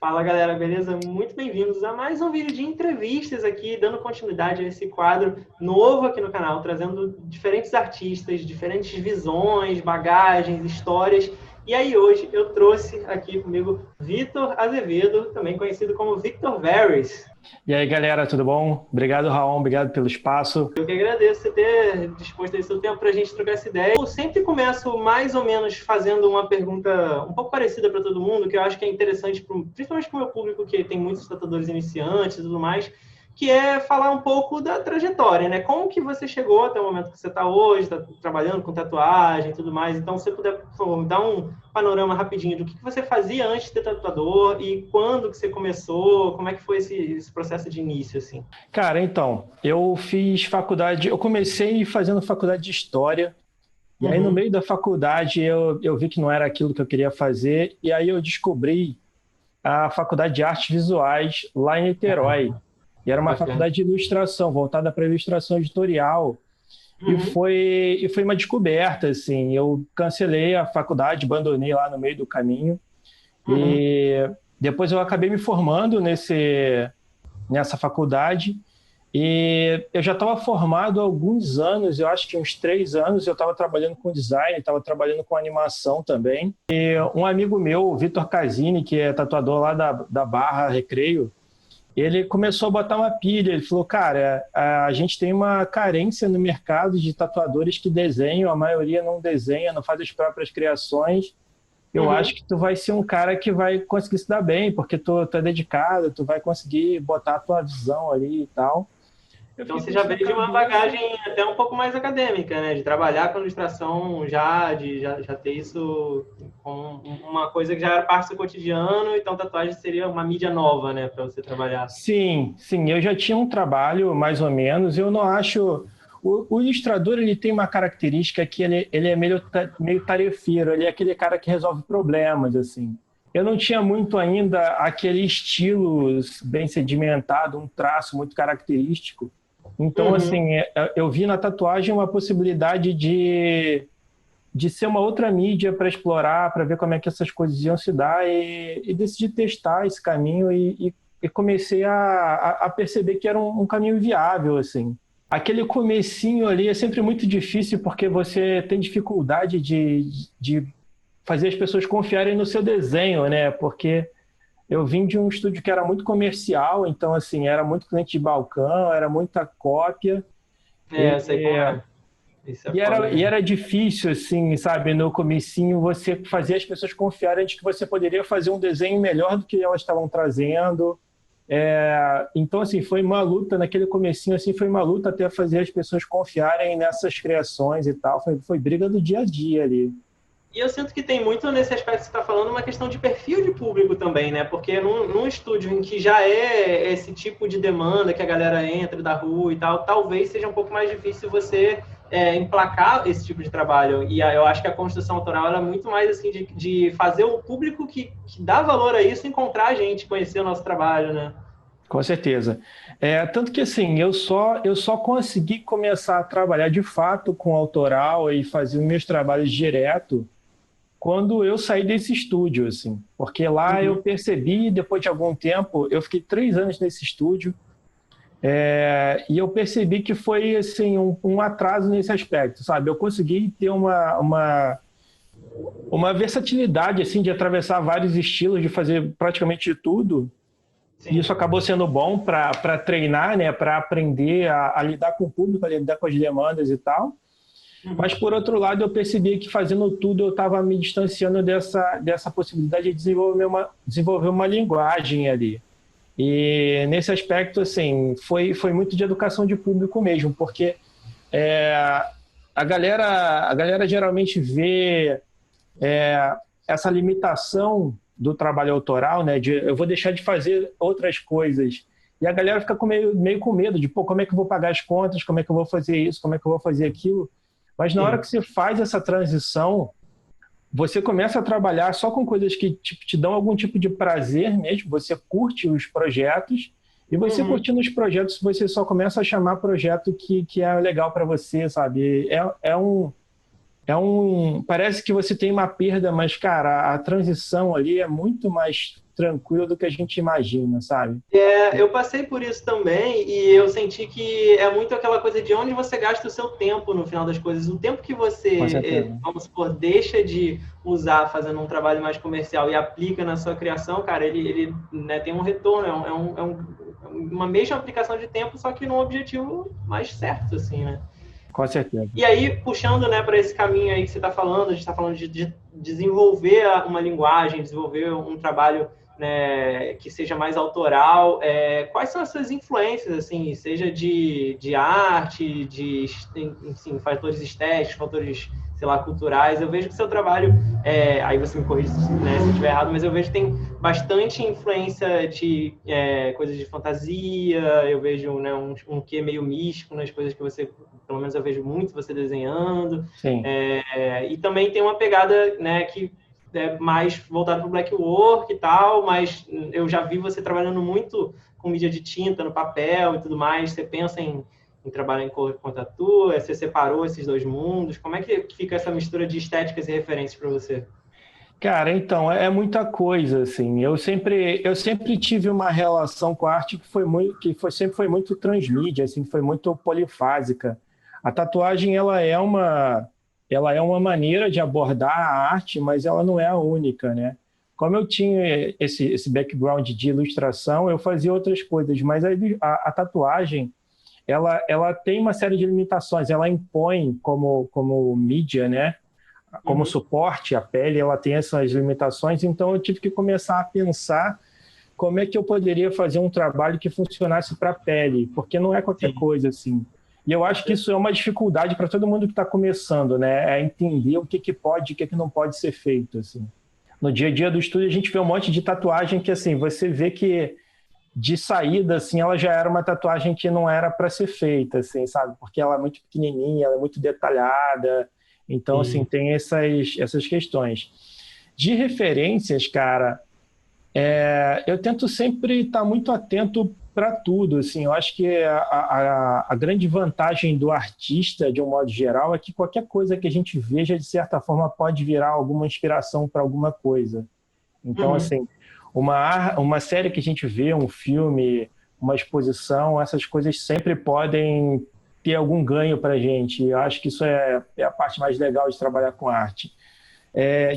Fala galera, beleza? Muito bem-vindos a mais um vídeo de entrevistas aqui, dando continuidade a esse quadro novo aqui no canal, trazendo diferentes artistas, diferentes visões, bagagens, histórias. E aí hoje eu trouxe aqui comigo Vitor Azevedo, também conhecido como Victor Varys. E aí, galera, tudo bom? Obrigado, Raul, obrigado pelo espaço. Eu que agradeço você ter disposto aí seu tempo para a gente trocar essa ideia. Eu sempre começo mais ou menos fazendo uma pergunta um pouco parecida para todo mundo, que eu acho que é interessante, principalmente para o meu público, que tem muitos tatuadores iniciantes e tudo mais, que é falar um pouco da trajetória, né? Como que você chegou até o momento que você está hoje, está trabalhando com tatuagem e tudo mais. Então, se você puder, por favor, me dar um panorama rapidinho do que você fazia antes de ser tatuador e quando que você começou, como é que foi esse processo de início, assim? Cara, então, eu fiz faculdade, eu comecei fazendo faculdade de História, e aí no meio da faculdade eu vi que não era aquilo que eu queria fazer, e aí eu descobri a Faculdade de Artes Visuais lá em Niterói. E era uma faculdade de ilustração, voltada para ilustração editorial. E foi uma descoberta, assim. Eu cancelei a faculdade, abandonei lá no meio do caminho. E depois eu acabei me formando nessa faculdade. E eu já estava formado há alguns anos, eu acho que uns 3 anos, eu estava trabalhando com design, estava trabalhando com animação também. E um amigo meu, o Vitor Casini, que é tatuador lá da Barra Recreio, ele começou a botar uma pilha. Ele falou, cara, a gente tem uma carência no mercado de tatuadores que desenham, a maioria não desenha, não faz as próprias criações. Eu acho que tu vai ser um cara que vai conseguir se dar bem, porque tu é dedicado, tu vai conseguir botar a tua visão ali e tal. Então você já veio de uma bagagem até um pouco mais acadêmica, né? De trabalhar com ilustração já ter isso como uma coisa que já era parte do seu cotidiano, então tatuagem seria uma mídia nova, né, para você trabalhar. Sim, eu já tinha um trabalho, mais ou menos. Eu não acho... O ilustrador, ele tem uma característica que ele é meio tarefeiro, ele é aquele cara que resolve problemas, assim. Eu não tinha muito ainda aquele estilo bem sedimentado, um traço muito característico. Então, assim, eu vi na tatuagem uma possibilidade de ser uma outra mídia para explorar, para ver como é que essas coisas iam se dar, e decidi testar esse caminho e comecei a perceber que era um caminho viável, assim. Aquele comecinho ali é sempre muito difícil porque você tem dificuldade de fazer as pessoas confiarem no seu desenho, né? Porque eu vim de um estúdio que era muito comercial, então, assim, era muito cliente de balcão, era muita cópia. Eu sei como é. Isso é foda, E né? era difícil, assim, sabe, no comecinho, você fazer as pessoas confiarem de que você poderia fazer um desenho melhor do que elas estavam trazendo. Então, assim, foi uma luta, naquele comecinho, assim, foi uma luta até fazer as pessoas confiarem nessas criações e tal. Foi briga do dia a dia ali. E eu sinto que tem muito nesse aspecto que você está falando uma questão de perfil de público também, né? Porque num estúdio em que já é esse tipo de demanda que a galera entra da rua e tal, talvez seja um pouco mais difícil você emplacar esse tipo de trabalho. E eu acho que a construção autoral ela é muito mais assim de fazer o público que dá valor a isso encontrar a gente, conhecer o nosso trabalho, né? Com certeza. Tanto que, assim, eu só consegui começar a trabalhar de fato com autoral e fazer os meus trabalhos direto quando eu saí desse estúdio, assim. Porque lá eu percebi, depois de algum tempo, eu fiquei 3 anos nesse estúdio, e eu percebi que foi, assim, um atraso nesse aspecto, sabe? Eu consegui ter uma versatilidade, assim, de atravessar vários estilos, de fazer praticamente de tudo. Sim. Isso acabou sendo bom para treinar, né? Para aprender a lidar com o público, a lidar com as demandas e tal. Mas, por outro lado, eu percebi que fazendo tudo eu estava me distanciando dessa possibilidade de desenvolver uma linguagem ali. E, nesse aspecto, assim, foi muito de educação de público mesmo, porque a galera geralmente vê essa limitação do trabalho autoral, né? Eu vou deixar de fazer outras coisas. E a galera fica meio com medo de, pô, como é que eu vou pagar as contas, como é que eu vou fazer isso, como é que eu vou fazer aquilo. Mas na hora que você faz essa transição, você começa a trabalhar só com coisas que te dão algum tipo de prazer mesmo, você curte os projetos, e você curtindo os projetos, você só começa a chamar projeto que é legal para você, sabe? Parece que você tem uma perda, mas, cara, a transição ali é muito mais tranquilo do que a gente imagina, sabe? Eu passei por isso também e eu senti que é muito aquela coisa de onde você gasta o seu tempo no final das coisas. O tempo que Com você, certeza. vamos supor, deixa de usar fazendo um trabalho mais comercial e aplica na sua criação, cara, ele né, tem um retorno, uma mesma aplicação de tempo, só que num objetivo mais certo, assim, né? Com certeza. E aí, puxando, né, para esse caminho aí que você está falando, a gente está falando de desenvolver uma linguagem, desenvolver um trabalho, né, que seja mais autoral. Quais são as suas influências, assim, seja de arte, enfim, fatores estéticos, fatores, sei lá, culturais? Eu vejo que seu trabalho, aí você me corrige, né, se eu estiver errado, mas eu vejo que tem bastante influência de coisas de fantasia, eu vejo, né, um quê meio místico nas coisas que você, pelo menos eu vejo muito você desenhando. Sim. E também tem uma pegada, né, que é mais voltada para o black work e tal, mas eu já vi você trabalhando muito com mídia de tinta no papel e tudo mais. Você pensa em trabalhar em cor quanto a tua? Você separou esses dois mundos? Como é que fica essa mistura de estéticas e referências para você? Cara, então, é muita coisa, assim. Eu sempre tive uma relação com a arte sempre foi muito transmídia, assim, foi muito polifásica. A tatuagem, ela é uma maneira de abordar a arte, mas ela não é a única, né? Como eu tinha esse background de ilustração, eu fazia outras coisas, mas a tatuagem, ela tem uma série de limitações, ela impõe como mídia, né? Como suporte, a pele ela tem essas limitações, então eu tive que começar a pensar como é que eu poderia fazer um trabalho que funcionasse para a pele, porque não é qualquer coisa assim. E eu acho que isso é uma dificuldade para todo mundo que está começando, né? É entender o que pode e o que não pode ser feito, assim. No dia a dia do estúdio a gente vê um monte de tatuagem que assim você vê que de saída assim ela já era uma tatuagem que não era para ser feita, assim, sabe? Porque ela é muito pequenininha, ela é muito detalhada. Então, assim, tem essas questões. De referências, cara, eu tento sempre estar muito atento para tudo. Assim, eu acho que a grande vantagem do artista, de um modo geral, é que qualquer coisa que a gente veja, de certa forma, pode virar alguma inspiração para alguma coisa. Então, assim, uma série que a gente vê, um filme, uma exposição, essas coisas sempre podem ter algum ganho para a gente. Eu acho que isso é a parte mais legal de trabalhar com arte.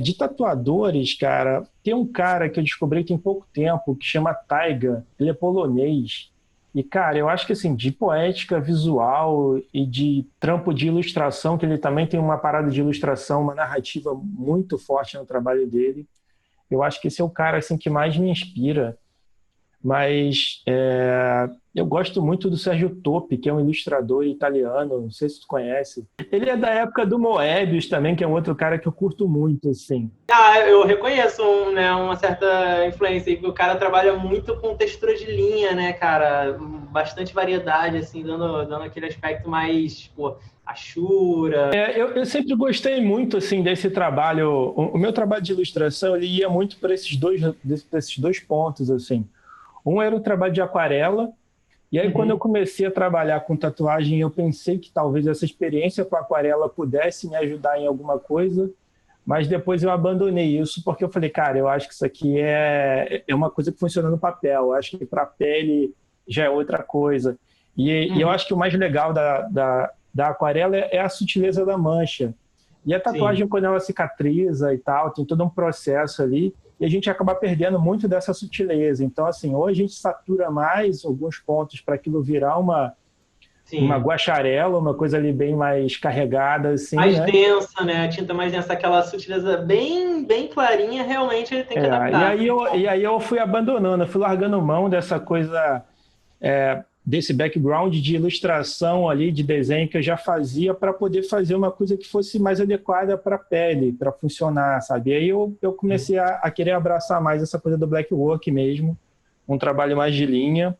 De tatuadores, cara, tem um cara que eu descobri tem pouco tempo que chama Taiga. Ele é polonês. E, cara, eu acho que assim, de poética visual e de trampo de ilustração, que ele também tem uma parada de ilustração, uma narrativa muito forte no trabalho dele. Eu acho que esse é o cara assim, que mais me inspira. Mas eu gosto muito do Sergio Toppi, que é um ilustrador italiano, não sei se tu conhece. Ele é da época do Moebius também, que é um outro cara que eu curto muito, assim. Eu reconheço né, uma certa influência aí, porque o cara trabalha muito com textura de linha, né, cara? Bastante variedade, assim, dando aquele aspecto mais, pô, achura. Eu sempre gostei muito, assim, desse trabalho. O meu trabalho de ilustração, ele ia muito para esses dois pontos, assim. Um era o trabalho de aquarela, e aí quando eu comecei a trabalhar com tatuagem, eu pensei que talvez essa experiência com aquarela pudesse me ajudar em alguma coisa, mas depois eu abandonei isso porque eu falei, cara, eu acho que isso aqui é uma coisa que funciona no papel, eu acho que para a pele já é outra coisa. E eu acho que o mais legal da aquarela é a sutileza da mancha. E a tatuagem, Sim. quando ela cicatriza e tal, tem todo um processo ali, e a gente acaba perdendo muito dessa sutileza. Então, assim, ou a gente satura mais alguns pontos para aquilo virar uma guaxarela, uma coisa ali bem mais carregada, assim, mais né? densa, né? A tinta mais densa, aquela sutileza bem, bem clarinha, realmente ele tem que adaptar. E aí eu fui abandonando, eu fui largando mão dessa coisa, desse background de ilustração ali, de desenho que eu já fazia para poder fazer uma coisa que fosse mais adequada para a pele, para funcionar, sabe? E aí eu comecei a querer abraçar mais essa coisa do black work mesmo, um trabalho mais de linha,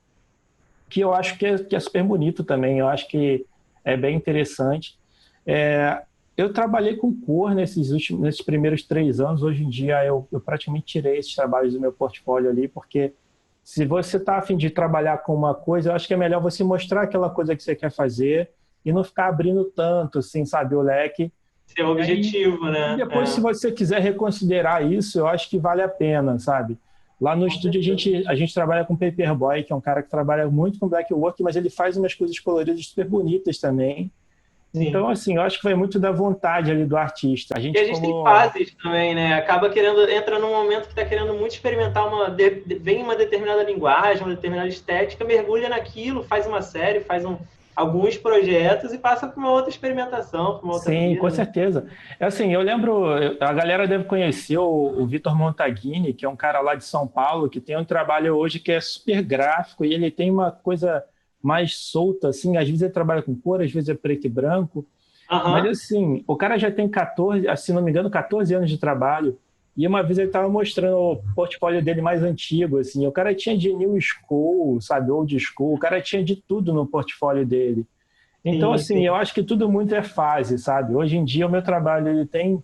que eu acho que é super bonito também, eu acho que é bem interessante. Eu trabalhei com cor nesses primeiros 3 anos, hoje em dia eu praticamente tirei esses trabalhos do meu portfólio ali, porque se você está a fim de trabalhar com uma coisa, eu acho que é melhor você mostrar aquela coisa que você quer fazer e não ficar abrindo tanto, assim, sabe, o leque. Seu objetivo, né? E depois, se você quiser reconsiderar isso, eu acho que vale a pena, sabe? Lá no Com estúdio certeza. a gente trabalha com Paperboy, que é um cara que trabalha muito com black work, mas ele faz umas coisas coloridas super bonitas também. Então, Sim. assim, eu acho que vai muito da vontade ali do artista. A E a gente gente tem como... fases também, né? Acaba querendo, entra num momento que está querendo muito experimentar vem uma determinada linguagem, uma determinada estética, mergulha naquilo, faz uma série, alguns projetos e passa para uma outra experimentação, para uma outra Sim, com pira, né? certeza. É assim, eu lembro, a galera deve conhecer o Vitor Montaguini, que é um cara lá de São Paulo, que tem um trabalho hoje que é super gráfico e ele tem uma coisa mais solta, assim, às vezes ele trabalha com cor, às vezes é preto e branco, mas Aham. assim, o cara já tem 14, se não me engano, 14 anos de trabalho, e uma vez ele estava mostrando o portfólio dele mais antigo, assim, o cara tinha de New School, sabe, Old School, o cara tinha de tudo no portfólio dele. Então, Sim, assim, sim. eu acho que tudo muito é fase, sabe? Hoje em dia, o meu trabalho ele tem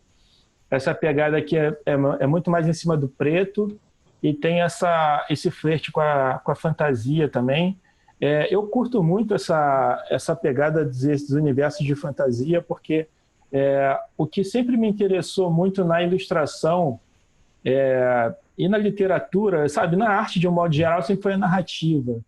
essa pegada que é muito mais em cima do preto e tem esse flerte com a fantasia também. Eu curto muito essa pegada desses universos de fantasia, porque o que sempre me interessou muito na ilustração e na literatura, sabe, na arte de um modo geral, sempre foi a narrativa.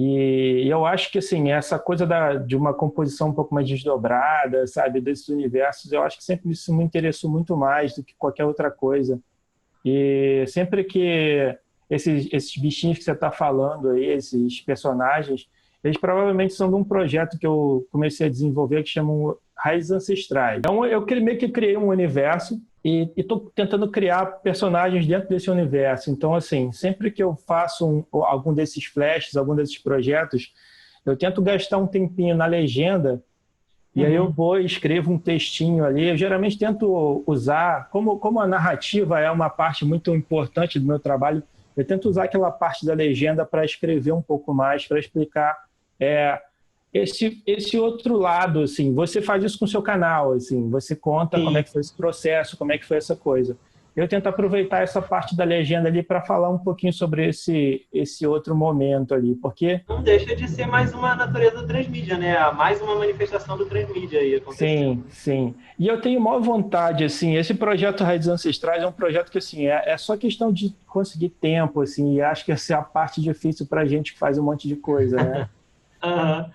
E eu acho que assim, essa coisa de uma composição um pouco mais desdobrada, sabe, desses universos, eu acho que sempre isso me interessou muito mais do que qualquer outra coisa. E sempre que esses bichinhos que você está falando aí, esses personagens, eles provavelmente são de um projeto que eu comecei a desenvolver que chama Raízes Ancestrais. Então meio que criei um universo e estou tentando criar personagens dentro desse universo. Então, assim, sempre que eu faço algum desses flashes, algum desses projetos, eu tento gastar um tempinho na legenda e aí eu Uhum. vou e escrevo um textinho ali. Eu geralmente tento usar, como a narrativa é uma parte muito importante do meu trabalho, eu tento usar aquela parte da legenda para escrever um pouco mais, para explicar é, esse outro lado. Assim, você faz isso com o seu canal, assim, você conta como é Sim. que foi esse processo, como é que foi essa coisa. Eu tento aproveitar essa parte da legenda ali para falar um pouquinho sobre esse outro momento ali, porque Não deixa de ser mais uma natureza do transmídia, né? Mais uma manifestação do transmídia aí acontecendo. sim, sim. E eu tenho maior vontade, assim, esse projeto Raízes Ancestrais é um projeto que, assim, é só questão de conseguir tempo, assim, e acho que essa é a parte difícil para a gente que faz um monte de coisa, né? Aham.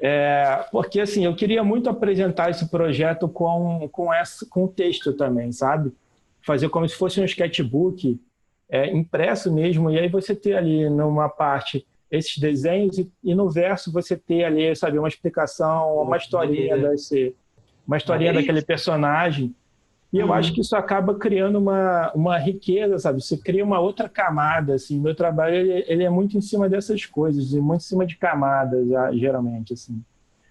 Porque, assim, eu queria muito apresentar esse projeto com texto também, sabe? Fazer como se fosse um sketchbook, impresso mesmo, e aí você ter ali numa parte esses desenhos e no verso você ter ali, sabe, uma explicação, Pô, que maneira. uma historinha daquele Maneiríssimo. personagem. E eu acho que Uhum. isso acaba criando uma riqueza, sabe? Você cria uma outra camada, assim. Meu trabalho, ele é muito em cima dessas coisas, e muito em cima de camadas, geralmente, assim.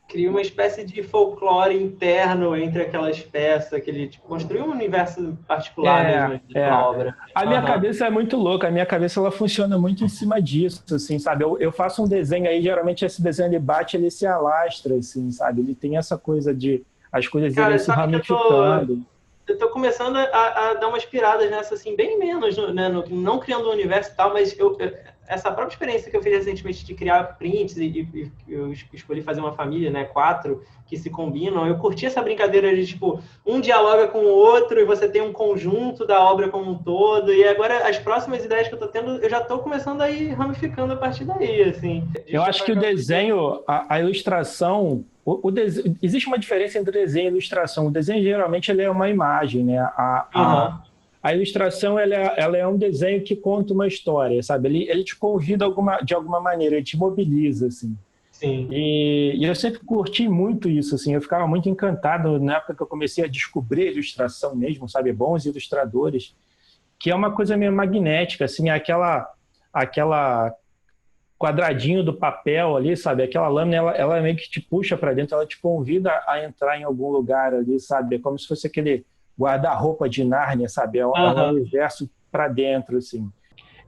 Cria uma espécie de folclore interno entre aquelas peças, aquele, tipo, construiu um universo particular mesmo É, naquela é. obra. A minha Aham. cabeça é muito louca, a minha cabeça ela funciona muito em cima disso, assim, sabe? Eu faço um desenho aí, geralmente esse desenho ele bate, ele se alastra, assim, sabe? Ele tem essa coisa de as coisas irem Cara, se sabe que ramificando. eu tô começando a dar umas piradas nessa, assim, bem menos, né, não criando um universo e tal, mas essa própria experiência que eu fiz recentemente de criar prints e eu escolhi fazer uma família, né, 4 que se combinam, eu curti essa brincadeira de, tipo, um dialoga com o outro e você tem um conjunto da obra como um todo, e agora as próximas ideias que eu tô tendo, eu já tô começando a ir ramificando a partir daí, assim. Eu Disso acho pra que o cá. desenho, a ilustração, existe uma diferença entre desenho e ilustração. O desenho geralmente ele é uma imagem, né? Aham, A ilustração ela é um desenho que conta uma história, sabe? Ele te convida de alguma maneira, ele te mobiliza, assim. sim. E eu sempre curti muito isso, assim. Eu ficava muito encantado na época que eu comecei a descobrir a ilustração mesmo, sabe? Bons ilustradores, que é uma coisa meio magnética, assim, aquela quadradinho do papel ali, sabe? Aquela lâmina, ela meio que te puxa para dentro, ela te convida a entrar em algum lugar ali, sabe? É como se fosse aquele guarda-roupa de Nárnia, sabe? É um Aham. universo para dentro, assim.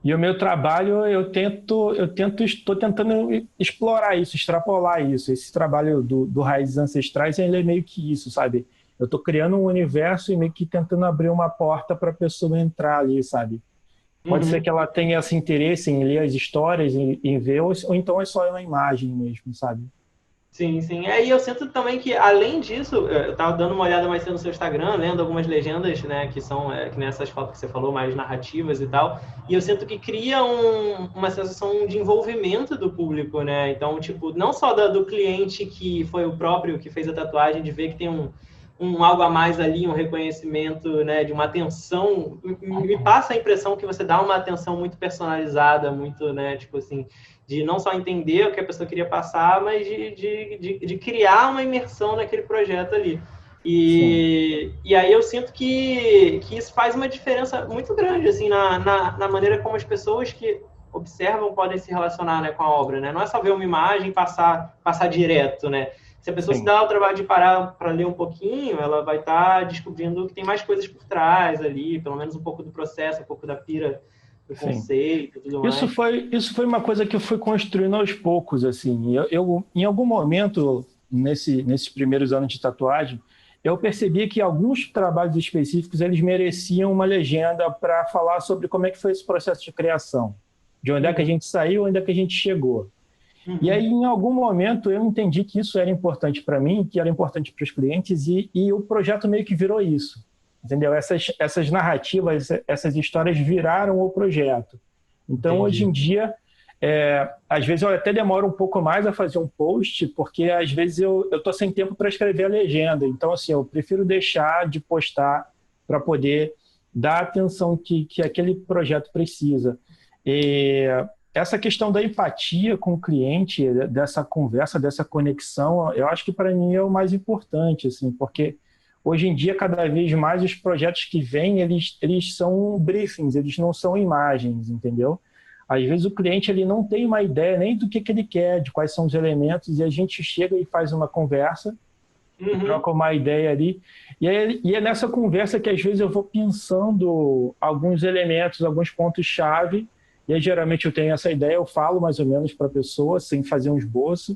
E o meu trabalho, estou tentando explorar isso, extrapolar isso. Esse trabalho do Raízes Ancestrais, ele é meio que isso, sabe? Eu estou criando um universo e meio que tentando abrir uma porta para a pessoa entrar ali, sabe? Pode ser que Uhum. ela tenha esse interesse em ler as histórias, em ver, ou então é só uma imagem mesmo, sabe? Sim, sim. E eu sinto também que, além disso, eu estava dando uma olhada mais cedo no seu Instagram, lendo algumas legendas, né, que são, que nessas fotos que você falou, mais narrativas e tal, e eu sinto que cria uma sensação de envolvimento do público, né? Então, tipo, não só do cliente que foi o próprio que fez a tatuagem, de ver que tem um algo a mais ali, um reconhecimento, né, de uma atenção, me passa a impressão que você dá uma atenção muito personalizada, muito, né, tipo assim, de não só entender o que a pessoa queria passar, mas de criar uma imersão naquele projeto ali. E aí eu sinto que isso faz uma diferença muito grande, assim, na maneira como as pessoas que observam podem se relacionar, né, com a obra, né? Não é só ver uma imagem e passar direto, né? Se a pessoa se dá o trabalho de parar para ler um pouquinho, ela vai estar descobrindo que tem mais coisas por trás ali, pelo menos um pouco do processo, um pouco da pira do conceito e tudo mais. Isso foi uma coisa que eu fui construindo aos poucos, assim. Em algum momento, nesses primeiros anos de tatuagem, eu percebi que alguns trabalhos específicos, eles mereciam uma legenda para falar sobre como é que foi esse processo de criação. De onde é que a gente saiu, onde é que a gente chegou. E aí, em algum momento, eu entendi que isso era importante para mim, que era importante para os clientes, e o projeto meio que virou isso. Entendeu? Essas narrativas, essas histórias viraram o projeto. Então, hoje em dia, às vezes eu até demoro um pouco mais a fazer um post, porque às vezes eu estou sem tempo para escrever a legenda. Então, assim, eu prefiro deixar de postar para poder dar a atenção que aquele projeto precisa. E essa questão da empatia com o cliente, dessa conversa, dessa conexão, eu acho que para mim é o mais importante, assim, porque hoje em dia, cada vez mais, os projetos que vêm, eles são briefings, eles não são imagens, entendeu? Às vezes o cliente ele não tem uma ideia nem do que ele quer, de quais são os elementos, e a gente chega e faz uma conversa, troca uma ideia ali, e é nessa conversa que às vezes eu vou pensando alguns elementos, alguns pontos-chave, e aí geralmente eu tenho essa ideia, eu falo mais ou menos para a pessoa, sem fazer um esboço,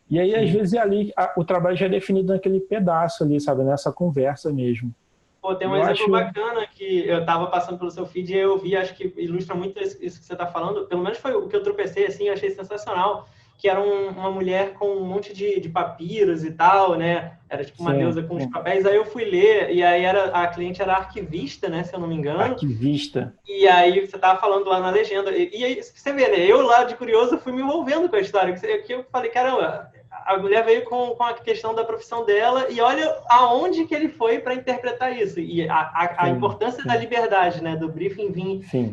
e aí, às vezes, ali o trabalho já é definido naquele pedaço ali, sabe? Nessa conversa mesmo. Pô, tem um exemplo bacana que eu estava passando pelo seu feed e eu vi, acho que ilustra muito isso que você está falando. Pelo menos foi o que eu tropecei, assim, eu achei sensacional. Que era uma mulher com um monte de papiros e tal, né? Era tipo uma deusa com os papéis. Aí eu fui ler, e aí a cliente era arquivista, né? Se eu não me engano. Arquivista. E aí você tava falando lá na legenda. E aí, você vê, né? Eu lá de curioso fui me envolvendo com a história. Que eu falei, caramba, a mulher veio com a questão da profissão dela e olha aonde que ele foi para interpretar isso. E a importância da liberdade, né? Do briefing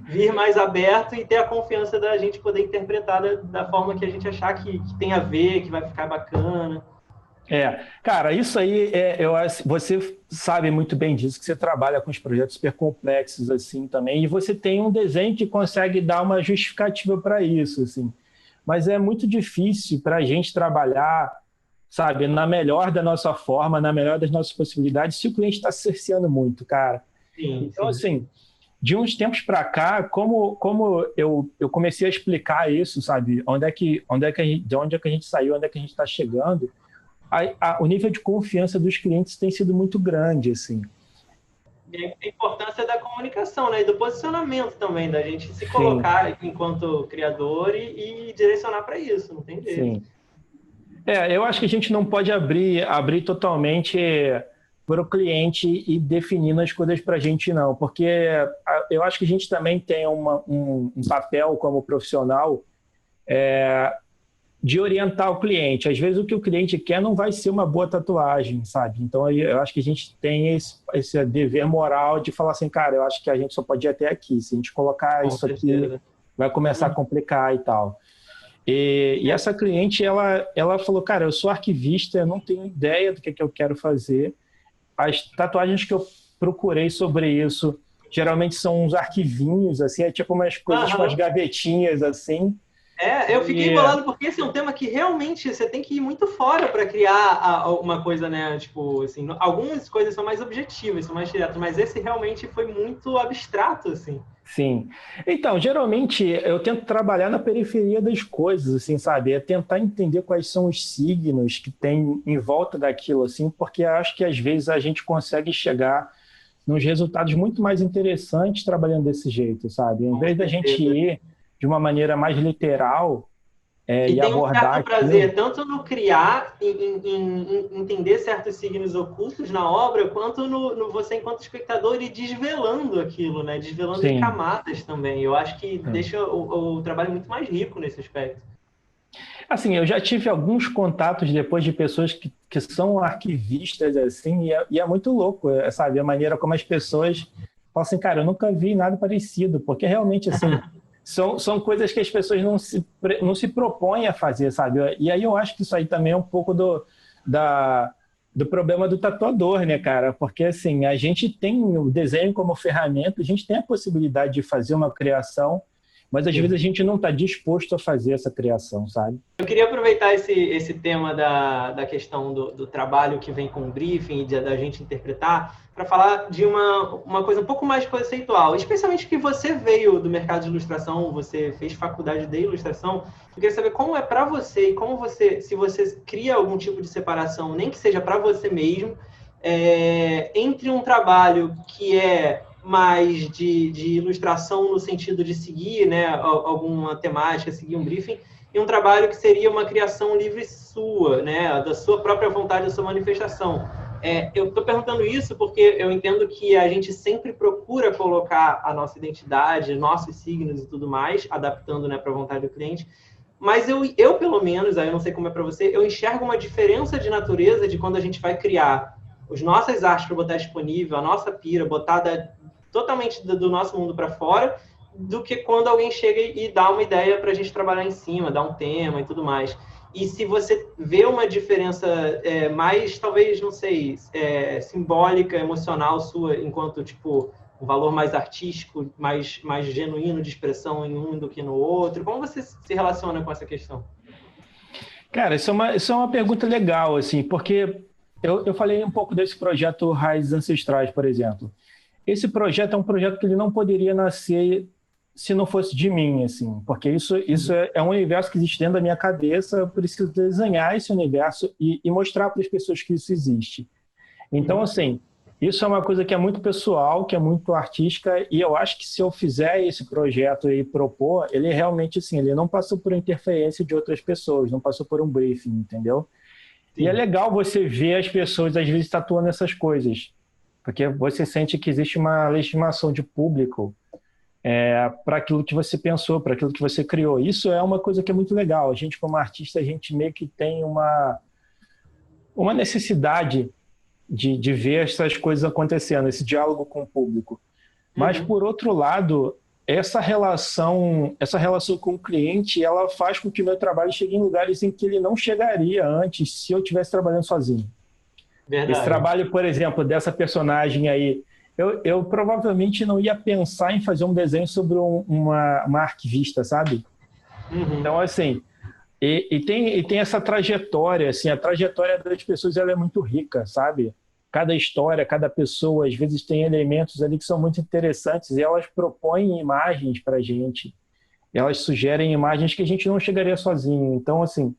vir mais aberto e ter a confiança da gente poder interpretar da forma que a gente achar que tem a ver, que vai ficar bacana. Cara, isso aí, você sabe muito bem disso, que você trabalha com os projetos super complexos assim também, e você tem um desenho que consegue dar uma justificativa para isso, assim. Mas é muito difícil para a gente trabalhar, sabe, na melhor da nossa forma, na melhor das nossas possibilidades, se o cliente está cerceando muito, cara. Então, assim, de uns tempos para cá, como eu comecei a explicar isso, sabe, de onde é que a gente saiu, onde é que a gente está chegando, o nível de confiança dos clientes tem sido muito grande, assim. E a importância da comunicação, né? E do posicionamento também, da gente se colocar enquanto criador e direcionar para isso, não tem jeito. Sim. Eu acho que a gente não pode abrir totalmente para o cliente e definindo as coisas para a gente, não. Porque eu acho que a gente também tem um papel como profissional de orientar o cliente. Às vezes o que o cliente quer não vai ser uma boa tatuagem, sabe? Então eu acho que a gente tem esse dever moral de falar assim, cara, eu acho que a gente só pode ir até aqui. Se a gente colocar isso aqui, vai começar a complicar e tal. E essa cliente, ela falou, cara, eu sou arquivista, eu não tenho ideia do que eu quero fazer. As tatuagens que eu procurei sobre isso, geralmente são uns arquivinhos, assim, é tipo umas coisas com as gavetinhas, assim. Eu fiquei bolado porque esse é um tema que realmente você tem que ir muito fora para criar uma coisa, né? Tipo, assim, algumas coisas são mais objetivas, são mais diretas, mas esse realmente foi muito abstrato, assim. Sim. Então, geralmente eu tento trabalhar na periferia das coisas, assim, sabe? É tentar entender quais são os signos que tem em volta daquilo, assim, porque acho que às vezes a gente consegue chegar nos resultados muito mais interessantes trabalhando desse jeito, sabe? Em vez da gente ir de uma maneira mais literal, E e tem um abordar certo prazer, aquilo. tanto no criar, em entender certos signos ocultos na obra, quanto no você, enquanto espectador, ir desvelando aquilo, né? Desvelando em Sim. camadas também. Eu acho que É. deixa o trabalho muito mais rico nesse aspecto. Assim, eu já tive alguns contatos depois de pessoas que são arquivistas, assim, e é muito louco, sabe? A maneira como as pessoas falam assim, cara, eu nunca vi nada parecido, porque realmente, assim, são coisas que as pessoas não se propõem a fazer, sabe? E aí eu acho que isso aí também é um pouco da, do problema do tatuador, né, cara? Porque, assim, a gente tem o desenho como ferramenta, a gente tem a possibilidade de fazer uma criação, mas às vezes Sim. a gente não está disposto a fazer essa criação, sabe? Eu queria aproveitar esse tema da questão do trabalho que vem com o briefing, da gente interpretar, para falar de uma coisa um pouco mais conceitual, especialmente que você veio do mercado de ilustração, você fez faculdade de ilustração. Eu queria saber como é para você e como você, se você cria algum tipo de separação, nem que seja para você mesmo, entre um trabalho que é mais de ilustração no sentido de seguir, né, alguma temática, seguir um briefing, e um trabalho que seria uma criação livre sua, né, da sua própria vontade, da sua manifestação. Eu estou perguntando isso porque eu entendo que a gente sempre procura colocar a nossa identidade, nossos signos e tudo mais, adaptando, né, para a vontade do cliente. Mas eu, pelo menos, aí eu não sei como é para você, eu enxergo uma diferença de natureza de quando a gente vai criar as nossas artes para botar disponível, a nossa pira, botada totalmente do nosso mundo para fora, do que quando alguém chega e dá uma ideia para a gente trabalhar em cima, dar um tema e tudo mais. E se você vê uma diferença mais, talvez, não sei, simbólica, emocional sua, enquanto, tipo, um valor mais artístico, mais genuíno de expressão em um do que no outro, como você se relaciona com essa questão? Cara, isso é uma pergunta legal, assim, porque eu falei um pouco desse projeto Raízes Ancestrais, por exemplo. Esse projeto é um projeto que ele não poderia nascer se não fosse de mim, assim, porque isso é um universo que existe dentro da minha cabeça, eu preciso desenhar esse universo e mostrar para as pessoas que isso existe. Então, assim, isso é uma coisa que é muito pessoal, que é muito artística, e eu acho que se eu fizer esse projeto e propor, ele realmente, assim, ele não passou por interferência de outras pessoas, não passou por um briefing, entendeu? E é Sim. legal você ver as pessoas, às vezes, tatuando essas coisas, porque você sente que existe uma legitimação de público para aquilo que você pensou, para aquilo que você criou. Isso é uma coisa que é muito legal. A gente, como artista, a gente meio que tem uma necessidade de ver essas coisas acontecendo, esse diálogo com o público. Mas, Uhum. por outro lado, essa relação com o cliente, ela faz com que o meu trabalho chegue em lugares em que ele não chegaria antes se eu estivesse trabalhando sozinho. Esse Verdade. trabalho, por exemplo, dessa personagem aí, eu provavelmente não ia pensar em fazer um desenho sobre uma arquivista, sabe? Uhum. Então, assim, e tem essa trajetória, assim, a trajetória das pessoas ela é muito rica, sabe? Cada história, cada pessoa, às vezes tem elementos ali que são muito interessantes e elas propõem imagens para a gente, elas sugerem imagens que a gente não chegaria sozinho. Então, assim,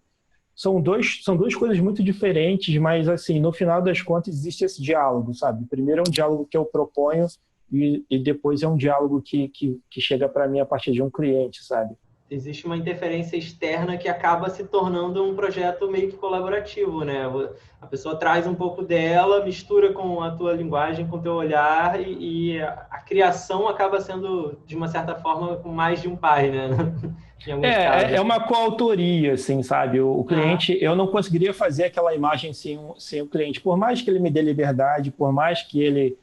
são duas coisas muito diferentes, mas, assim, no final das contas existe esse diálogo, sabe? Primeiro é um diálogo que eu proponho e depois é um diálogo que chega para mim a partir de um cliente, sabe? Existe uma interferência externa que acaba se tornando um projeto meio que colaborativo, né? A pessoa traz um pouco dela, mistura com a tua linguagem, com o teu olhar, e a criação acaba sendo, de uma certa forma, com mais de um pai, né? Em alguns É, casos. é uma coautoria, assim, sabe? O Ah, cliente, eu não conseguiria fazer aquela imagem sem o cliente. Por mais que ele me dê liberdade, por mais que ele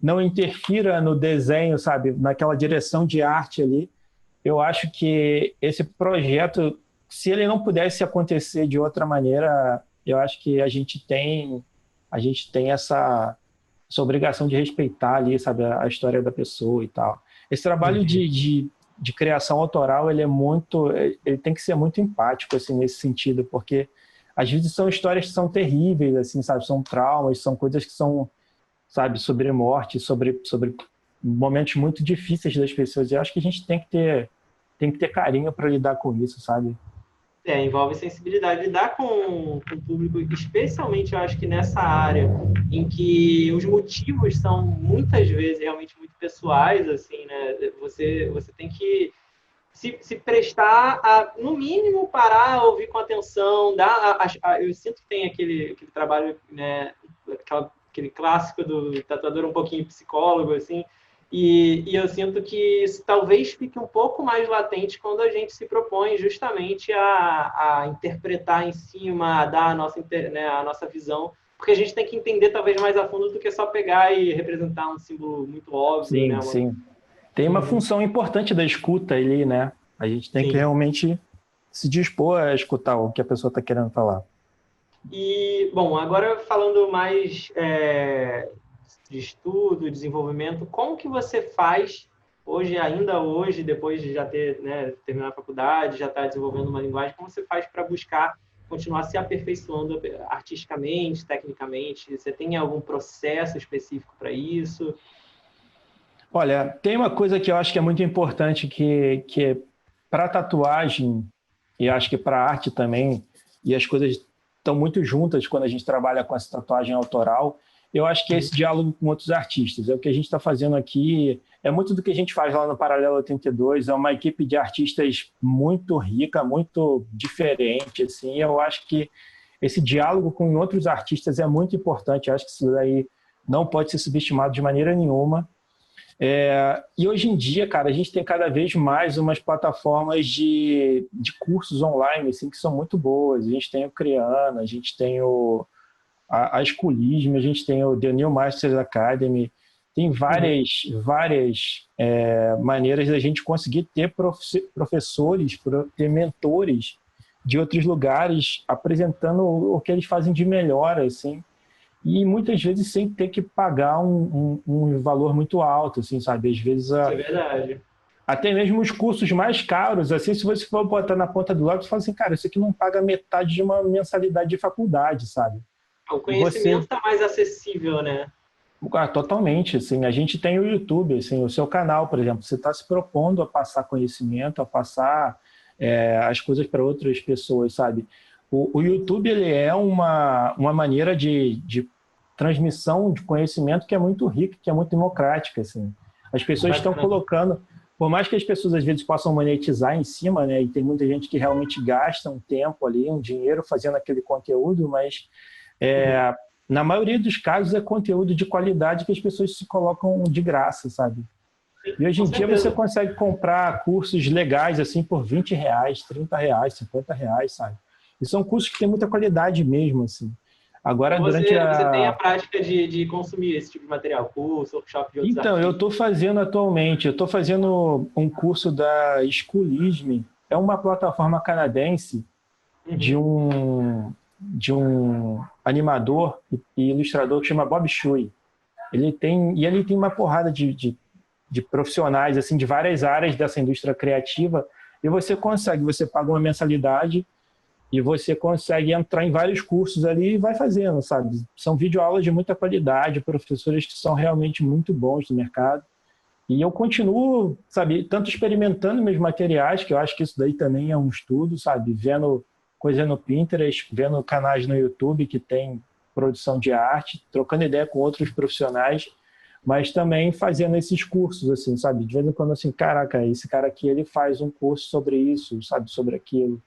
não interfira no desenho, sabe? Naquela direção de arte ali, eu acho que esse projeto, se ele não pudesse acontecer de outra maneira, eu acho que a gente tem essa obrigação de respeitar ali, sabe, a história da pessoa e tal. Esse trabalho entendi. de criação autoral, ele tem que ser muito empático, assim, nesse sentido, porque às vezes são histórias que são terríveis, assim, sabe, são traumas, são coisas que são, sabe, sobre morte, sobre momentos muito difíceis das pessoas. Eu acho que a gente tem que ter carinho para lidar com isso, sabe? Envolve sensibilidade. Lidar com o público, especialmente, eu acho que nessa área em que os motivos são, muitas vezes, realmente muito pessoais, assim, né? Você tem que se prestar a, no mínimo, parar, ouvir com atenção, eu sinto que tem aquele trabalho, né, aquele clássico do tatuador um pouquinho psicólogo, assim, e eu sinto que isso talvez fique um pouco mais latente quando a gente se propõe justamente a interpretar em cima, a dar a nossa visão, porque a gente tem que entender talvez mais a fundo do que só pegar e representar um símbolo muito óbvio, Sim, né? sim. Tem uma função importante da escuta ali, né? A gente tem que realmente se dispor a escutar o que a pessoa está querendo falar. E, bom, agora falando mais de estudo, desenvolvimento, como que você faz ainda hoje, depois de já ter, né, terminado a faculdade, já estar desenvolvendo uma linguagem, como você faz para buscar continuar se aperfeiçoando artisticamente, tecnicamente? Você tem algum processo específico para isso? Olha, tem uma coisa que eu acho que é muito importante que é para tatuagem e acho que para arte também, e as coisas estão muito juntas quando a gente trabalha com essa tatuagem autoral, eu acho que é esse diálogo com outros artistas. É o que a gente está fazendo aqui, é muito do que a gente faz lá no Paralelo 82, é uma equipe de artistas muito rica, muito diferente, assim, eu acho que esse diálogo com outros artistas é muito importante, eu acho que isso daí não pode ser subestimado de maneira nenhuma. E hoje em dia, cara, a gente tem cada vez mais umas plataformas de cursos online assim, que são muito boas. A gente tem o Creana, a gente tem a Schoolism, a gente tem o The New Masters Academy. Tem várias maneiras da gente conseguir ter professores, ter mentores de outros lugares apresentando o que eles fazem de melhor, assim. E muitas vezes sem ter que pagar um valor muito alto, assim, sabe? Às vezes, Isso é verdade. até mesmo os cursos mais caros, assim, se você for botar na ponta do lápis, você fala assim, cara, isso aqui não paga metade de uma mensalidade de faculdade, sabe? O conhecimento está mais acessível, né? Totalmente, assim, a gente tem o YouTube, assim, o seu canal, por exemplo, você está se propondo a passar conhecimento, a passar as coisas para outras pessoas, sabe? O YouTube, ele é uma maneira de transmissão de conhecimento que é muito rica, que é muito democrática, assim. As pessoas estão colocando, por mais que as pessoas às vezes possam monetizar em cima, né, e tem muita gente que realmente gasta um tempo ali, um dinheiro fazendo aquele conteúdo, mas na maioria dos casos é conteúdo de qualidade que as pessoas se colocam de graça, sabe? E hoje em dia você consegue comprar cursos legais assim por R$20, R$30, R$50, sabe? E são cursos que têm muita qualidade mesmo, assim. Agora, então você tem a prática de consumir esse tipo de material, curso, workshop de outros Então, artistas? eu estou fazendo atualmente, eu estou fazendo um curso da Schoolism, é uma plataforma canadense de um animador e ilustrador que chama Bob Shui. Ele tem uma porrada de profissionais assim de várias áreas dessa indústria criativa e você paga uma mensalidade e você consegue entrar em vários cursos ali e vai fazendo, sabe? São videoaulas de muita qualidade, professores que são realmente muito bons no mercado. E eu continuo, sabe, tanto experimentando meus materiais, que eu acho que isso daí também é um estudo, sabe? Vendo coisa no Pinterest, vendo canais no YouTube que tem produção de arte, trocando ideia com outros profissionais, mas também fazendo esses cursos, assim, sabe? De vez em quando, assim, caraca, esse cara aqui, ele faz um curso sobre isso, sabe? Sobre aquilo.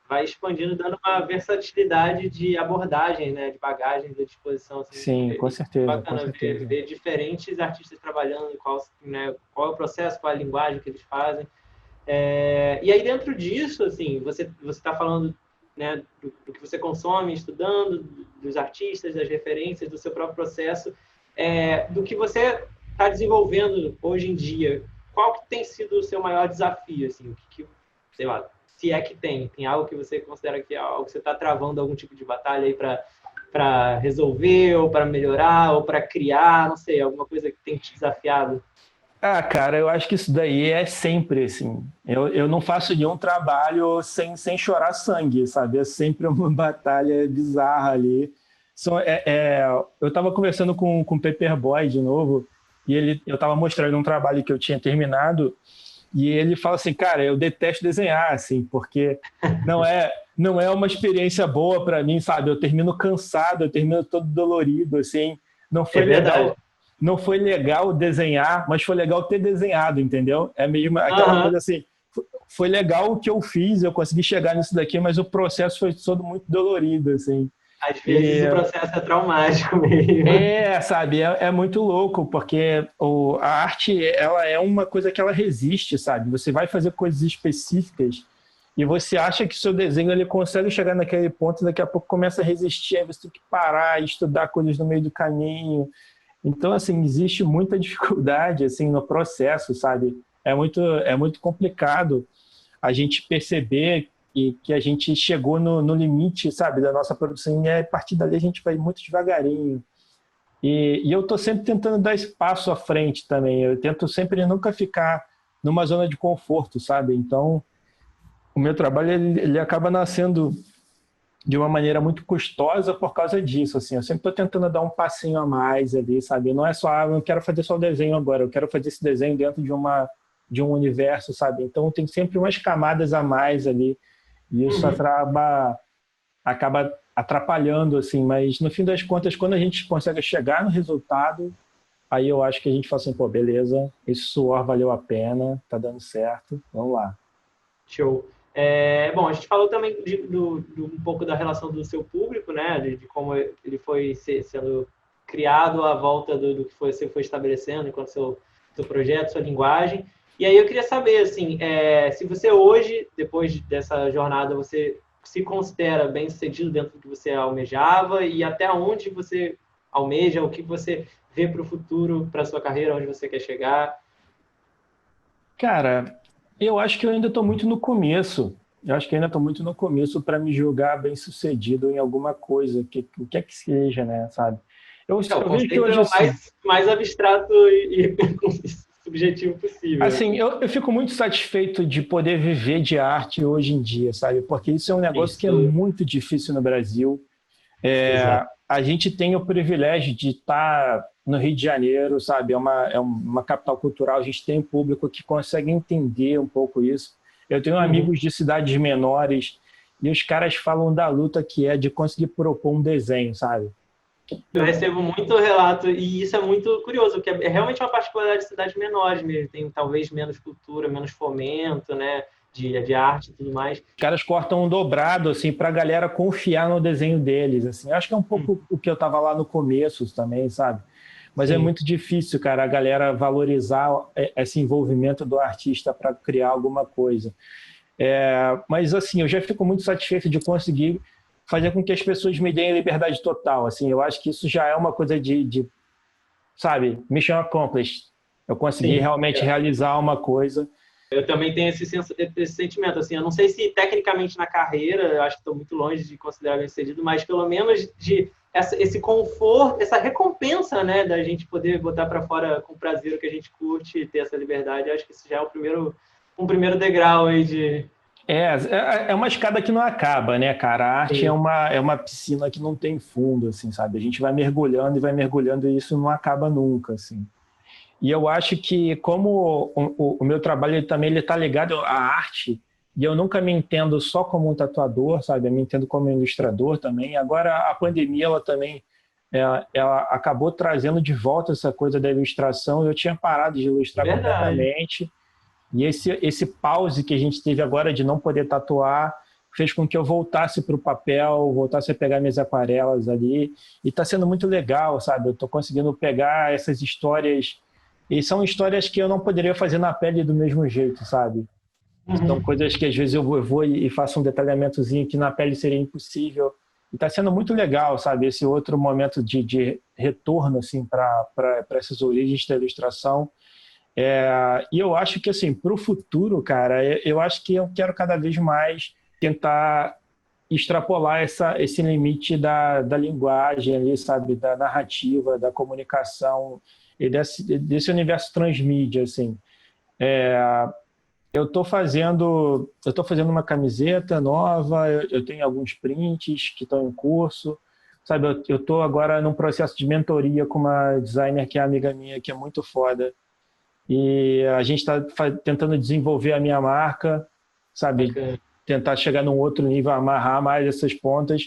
Vai expandindo, dando uma versatilidade de abordagem, né? De bagagem, de disposição. Assim, Sim, com certeza. Bacana com certeza. ver diferentes artistas trabalhando, qual é o processo, qual é a linguagem que eles fazem. E aí, dentro disso, assim, você está falando, né, do que você consome, estudando, dos artistas, das referências, do seu próprio processo, do que você está desenvolvendo hoje em dia. Qual que tem sido o seu maior desafio? Assim, sei lá, se é que tem algo que você considera que é algo que você está travando algum tipo de batalha aí para resolver, ou para melhorar, ou para criar, não sei, alguma coisa que tem te desafiado? Cara, eu acho que isso daí é sempre assim. Eu não faço nenhum trabalho sem chorar sangue, sabe? É sempre uma batalha bizarra ali. Eu estava conversando com o Paperboy de novo, e eu estava mostrando um trabalho que eu tinha terminado, e ele fala assim, cara, eu detesto desenhar, assim, porque não é uma experiência boa para mim, sabe? Eu termino cansado, eu termino todo dolorido, assim. Não foi legal. Não foi legal desenhar, mas foi legal ter desenhado, entendeu? É mesmo aquela coisa assim, foi legal o que eu fiz, eu consegui chegar nisso daqui, mas o processo foi todo muito dolorido, assim. Às vezes o processo é traumático mesmo. Sabe, é muito louco, porque a arte, ela é uma coisa que ela resiste, sabe? Você vai fazer coisas específicas e você acha que o seu desenho ele consegue chegar naquele ponto, daqui a pouco começa a resistir, aí você tem que parar e estudar coisas no meio do caminho. Então, assim, existe muita dificuldade, assim, no processo, sabe? É muito complicado a gente perceber que a gente chegou no limite, sabe, da nossa produção, e a partir dali a gente vai muito devagarinho. E eu estou sempre tentando dar espaço à frente também. Eu tento sempre nunca ficar numa zona de conforto, sabe? Então, o meu trabalho ele acaba nascendo de uma maneira muito custosa por causa disso, assim. Eu sempre estou tentando dar um passinho a mais ali, sabe? Não é só, eu não quero fazer só o desenho agora, eu quero fazer esse desenho dentro de um universo, sabe? Então, tem sempre umas camadas a mais ali. E isso acaba atrapalhando, assim, mas no fim das contas, quando a gente consegue chegar no resultado, aí eu acho que a gente fala assim, pô, beleza, esse suor valeu a pena, tá dando certo, vamos lá. Show. Bom, a gente falou também um pouco da relação do seu público, né? De como ele foi sendo criado à volta do que você foi estabelecendo enquanto seu projeto, sua linguagem. E aí eu queria saber, assim, se você hoje, depois dessa jornada, você se considera bem-sucedido dentro do que você almejava e até onde você almeja, o que você vê para o futuro, para a sua carreira, onde você quer chegar? Cara, eu acho que eu ainda estou muito no começo. Eu acho que ainda estou muito no começo para me julgar bem-sucedido em alguma coisa, o que é que seja, né, sabe? Eu vejo que hoje, é o mais abstrato e subjetivo possível. Assim, eu fico muito satisfeito de poder viver de arte hoje em dia, sabe? Porque isso é um negócio que é muito difícil no Brasil. A gente tem o privilégio de estar no Rio de Janeiro, sabe? É uma capital cultural, a gente tem um público que consegue entender um pouco isso. Eu tenho amigos de cidades menores e os caras falam da luta que é de conseguir propor um desenho, sabe? Eu recebo muito relato, e isso é muito curioso, que é realmente uma particularidade de cidades menores mesmo, tem talvez menos cultura, menos fomento, né, de arte e tudo mais. Os caras cortam um dobrado, assim, para a galera confiar no desenho deles, assim. Acho que é um pouco o que eu estava lá no começo também, sabe? Mas é muito difícil, cara, a galera valorizar esse envolvimento do artista para criar alguma coisa. Mas, assim, eu já fico muito satisfeito de conseguir fazer com que as pessoas me deem liberdade total. Assim, eu acho que isso já é uma coisa sabe, mission accomplished. Eu consegui realmente realizar uma coisa. Eu também tenho esse sentimento, assim, eu não sei se tecnicamente na carreira, eu acho que estou muito longe de considerar bem-sucedido, mas pelo menos esse conforto, essa recompensa, né, da gente poder botar para fora com prazer o que a gente curte e ter essa liberdade, eu acho que isso já é um primeiro degrau aí de... É uma escada que não acaba, né, cara? A arte é uma piscina que não tem fundo, assim, sabe? A gente vai mergulhando e isso não acaba nunca, assim. E eu acho que como o meu trabalho ele está ligado à arte, e eu nunca me entendo só como um tatuador, sabe? Eu me entendo como um ilustrador também. Agora a pandemia, ela também ela acabou trazendo de volta essa coisa da ilustração. Eu tinha parado de ilustrar completamente. E esse pause que a gente teve agora de não poder tatuar fez com que eu voltasse para o papel, voltasse a pegar minhas aquarelas ali. E está sendo muito legal, sabe? Eu estou conseguindo pegar essas histórias. E são histórias que eu não poderia fazer na pele do mesmo jeito, sabe? São coisas que às vezes eu vou e faço um detalhamentozinho que na pele seria impossível. E está sendo muito legal, sabe? Esse outro momento de retorno assim, para essas origens da ilustração. E eu acho que, assim, para o futuro, cara, eu acho que eu quero cada vez mais tentar extrapolar esse limite da linguagem ali, sabe? Da narrativa, da comunicação e desse universo transmídia, assim. Eu estou fazendo uma camiseta nova, eu tenho alguns prints que estão em curso, sabe? Eu estou agora num processo de mentoria com uma designer que é amiga minha, que é muito foda. E a gente está tentando desenvolver a minha marca, sabe? Tentar chegar num outro nível, amarrar mais essas pontas.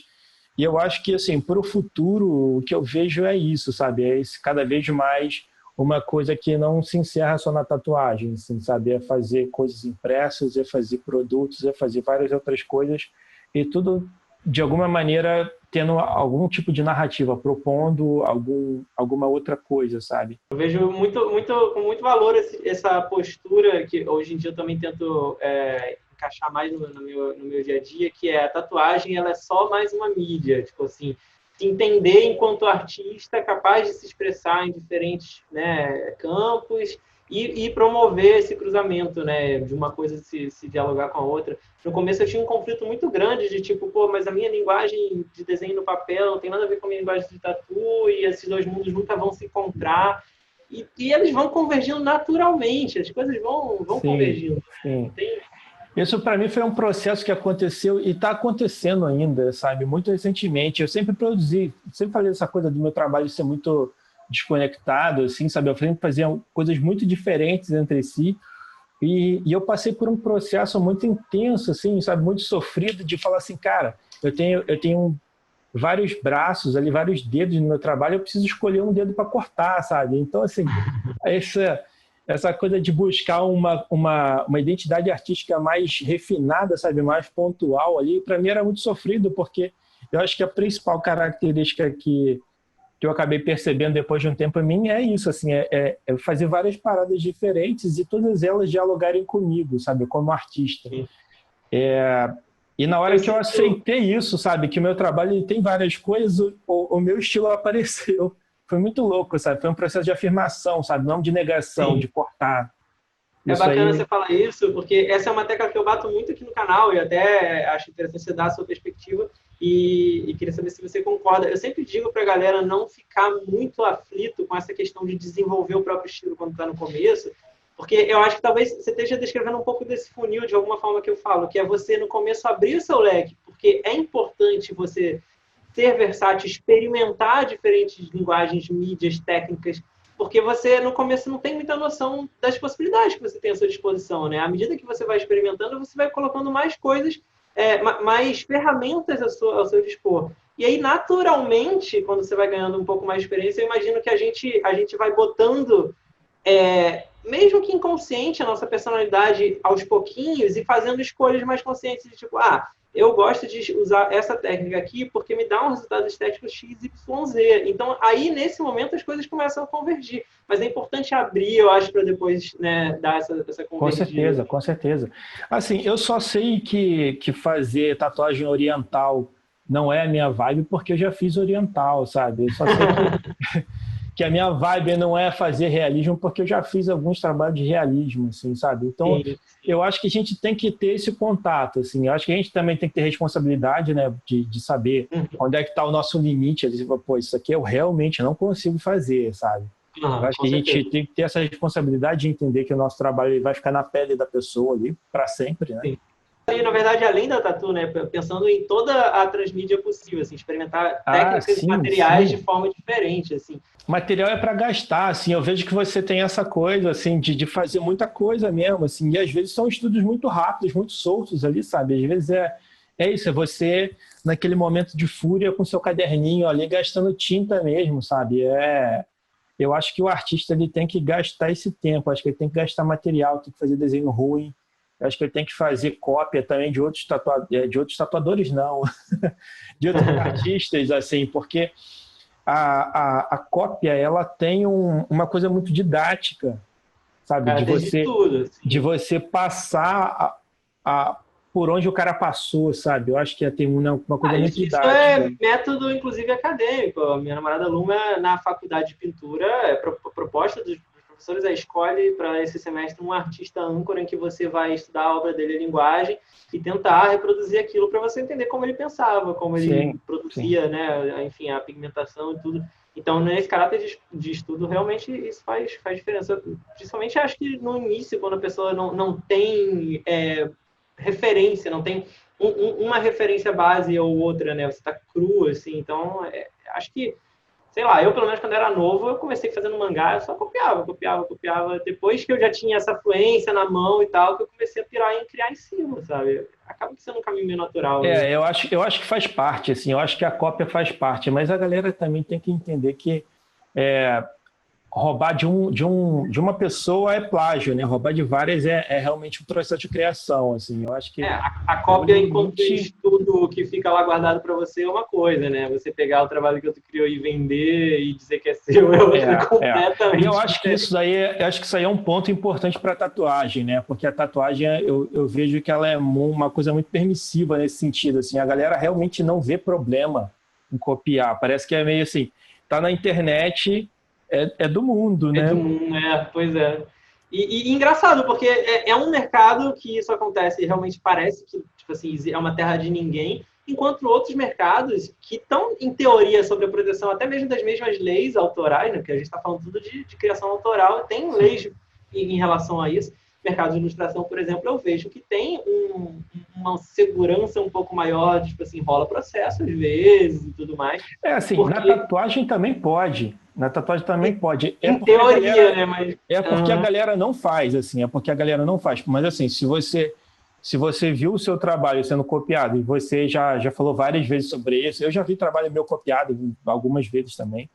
E eu acho que, assim, para o futuro, o que eu vejo é isso, sabe? Cada vez mais uma coisa que não se encerra só na tatuagem, assim, sabe? É fazer coisas impressas, é fazer produtos, é fazer várias outras coisas, e tudo, de alguma maneira, tendo algum tipo de narrativa, propondo alguma outra coisa, sabe? Eu vejo com muito valor essa postura que hoje em dia eu também tento encaixar mais no meu dia a dia, que é a tatuagem, ela é só mais uma mídia, tipo assim, se entender enquanto artista capaz de se expressar em diferentes, né, campos e promover esse cruzamento, né, de uma coisa se dialogar com a outra. No começo eu tinha um conflito muito grande de tipo, pô, mas a minha linguagem de desenho no papel não tem nada a ver com a minha linguagem de tatu e esses dois mundos nunca vão se encontrar. E eles vão convergindo naturalmente, as coisas vão Sim, convergindo. sim. Tem... Isso para mim foi um processo que aconteceu e está acontecendo ainda, sabe? Muito recentemente. Eu sempre produzi, sempre falei essa coisa do meu trabalho ser muito desconectado, assim, sabe? Eu sempre fazia coisas muito diferentes entre si e eu passei por um processo muito intenso, assim, sabe? Muito sofrido de falar assim, cara, eu tenho vários braços ali, vários dedos no meu trabalho, eu preciso escolher um dedo para cortar, sabe? Então, assim, essa coisa de buscar uma identidade artística mais refinada, sabe? Mais pontual ali, para mim era muito sofrido, porque eu acho que a principal característica que eu acabei percebendo depois de um tempo em mim é isso, assim, é fazer várias paradas diferentes e todas elas dialogarem comigo, sabe? Como artista. E na hora que eu aceitei isso, sabe, que o meu trabalho ele tem várias coisas, o meu estilo apareceu. Foi muito louco, sabe? Foi um processo de afirmação, sabe? Não de negação, Sim. de cortar. É Isso bacana aí, você falar isso, porque essa é uma tecla que eu bato muito aqui no canal e até acho interessante você dar a sua perspectiva e queria saber se você concorda. Eu sempre digo para a galera não ficar muito aflito com essa questão de desenvolver o próprio estilo quando está no começo, porque eu acho que talvez você esteja descrevendo um pouco desse funil de alguma forma que eu falo, que é você no começo abrir o seu leque, porque é importante você ser versátil, experimentar diferentes linguagens, mídias, técnicas, porque você, no começo, não tem muita noção das possibilidades que você tem à sua disposição, né? À medida que você vai experimentando, você vai colocando mais coisas, mais ferramentas ao seu dispor. E aí, naturalmente, quando você vai ganhando um pouco mais de experiência, eu imagino que a gente vai botando, mesmo que inconsciente, a nossa personalidade aos pouquinhos e fazendo escolhas mais conscientes, de tipo, eu gosto de usar essa técnica aqui porque me dá um resultado estético X, Y, Z. Então, aí, nesse momento, as coisas começam a convergir. Mas é importante abrir, eu acho, para depois, né, dar essa com convergida. certeza, com certeza. Assim, eu só sei que fazer tatuagem oriental não é a minha vibe porque eu já fiz oriental, sabe? Eu só sei que a minha vibe não é fazer realismo porque eu já fiz alguns trabalhos de realismo, assim, sabe? Então, Sim. eu acho que a gente tem que ter esse contato, assim. Eu acho que a gente também tem que ter responsabilidade, né, de saber onde é que está o nosso limite. Pô, isso aqui eu realmente não consigo fazer, sabe? Eu acho Com que a gente certeza. tem que ter essa responsabilidade de entender que o nosso trabalho vai ficar na pele da pessoa ali para sempre, né? Sim. E, na verdade, além da tatu, né, pensando em toda a transmídia possível, assim, experimentar Ah, técnicas e sim, materiais de sim. forma diferente, assim. O material é para gastar, assim, eu vejo que você tem essa coisa, assim, de fazer muita coisa mesmo, assim, e às vezes são estudos muito rápidos, muito soltos ali, sabe? Às vezes é isso, é você naquele momento de fúria com seu caderninho ali, gastando tinta mesmo, sabe? Eu acho que o artista ele tem que gastar esse tempo, acho que ele tem que gastar material, tem que fazer desenho ruim, acho que ele tem que fazer cópia também de outros tatuadores, não, de outros artistas, assim, porque a cópia ela tem uma coisa muito didática, sabe? Cara, tem de tudo, De assim. você passar por onde o cara passou, sabe? Eu acho que tem uma coisa muito Isso didática. é método, inclusive, acadêmico. A minha namorada Luma, na faculdade de pintura, proposta dos professores, escolhe para esse semestre um artista âncora em que você vai estudar a obra dele, a linguagem, e tentar reproduzir aquilo para você entender como ele pensava, como ele Sim, sim. produzia, né? Enfim, a pigmentação e tudo. Então, nesse caráter de estudo, realmente isso faz diferença. Principalmente, acho que no início, quando a pessoa não tem referência, não tem uma referência base ou outra, né? Você está cru, assim. Então, acho que, sei lá, eu, pelo menos, quando era novo, eu comecei fazendo mangá, eu só copiava. Depois que eu já tinha essa fluência na mão e tal, que eu comecei a pirar em criar em cima, sabe? Acaba sendo um caminho meio natural, né? Eu acho que faz parte, assim, eu acho que a cópia faz parte, mas a galera também tem que entender que roubar de uma pessoa é plágio, né? Roubar de várias é realmente um processo de criação, assim. Eu acho que a cópia enquanto estudo que fica lá guardado para você é uma coisa, né? Você pegar o trabalho que outro criou e vender e dizer que é seu é outra completamente. E eu acho que isso aí é um ponto importante para a tatuagem, né? Porque a tatuagem eu vejo que ela é uma coisa muito permissiva nesse sentido, assim. A galera realmente não vê problema em copiar. Parece que é meio assim, tá na internet, é do mundo, né? É do mundo, pois é. E engraçado, porque é um mercado que isso acontece e realmente parece que tipo assim, é uma terra de ninguém, enquanto outros mercados que estão, em teoria, sobre a proteção até mesmo das mesmas leis autorais, né? Porque a gente está falando tudo de criação autoral, tem leis em relação a isso. Mercado de ilustração, por exemplo, eu vejo que tem uma segurança um pouco maior, tipo assim, rola processo às vezes e tudo mais. Assim, porque... na tatuagem também pode. Na tatuagem também pode. Em teoria, né? Mas... porque a galera não faz, assim, Mas assim, se você viu o seu trabalho sendo copiado e você já falou várias vezes sobre isso, eu já vi trabalho meu copiado algumas vezes também.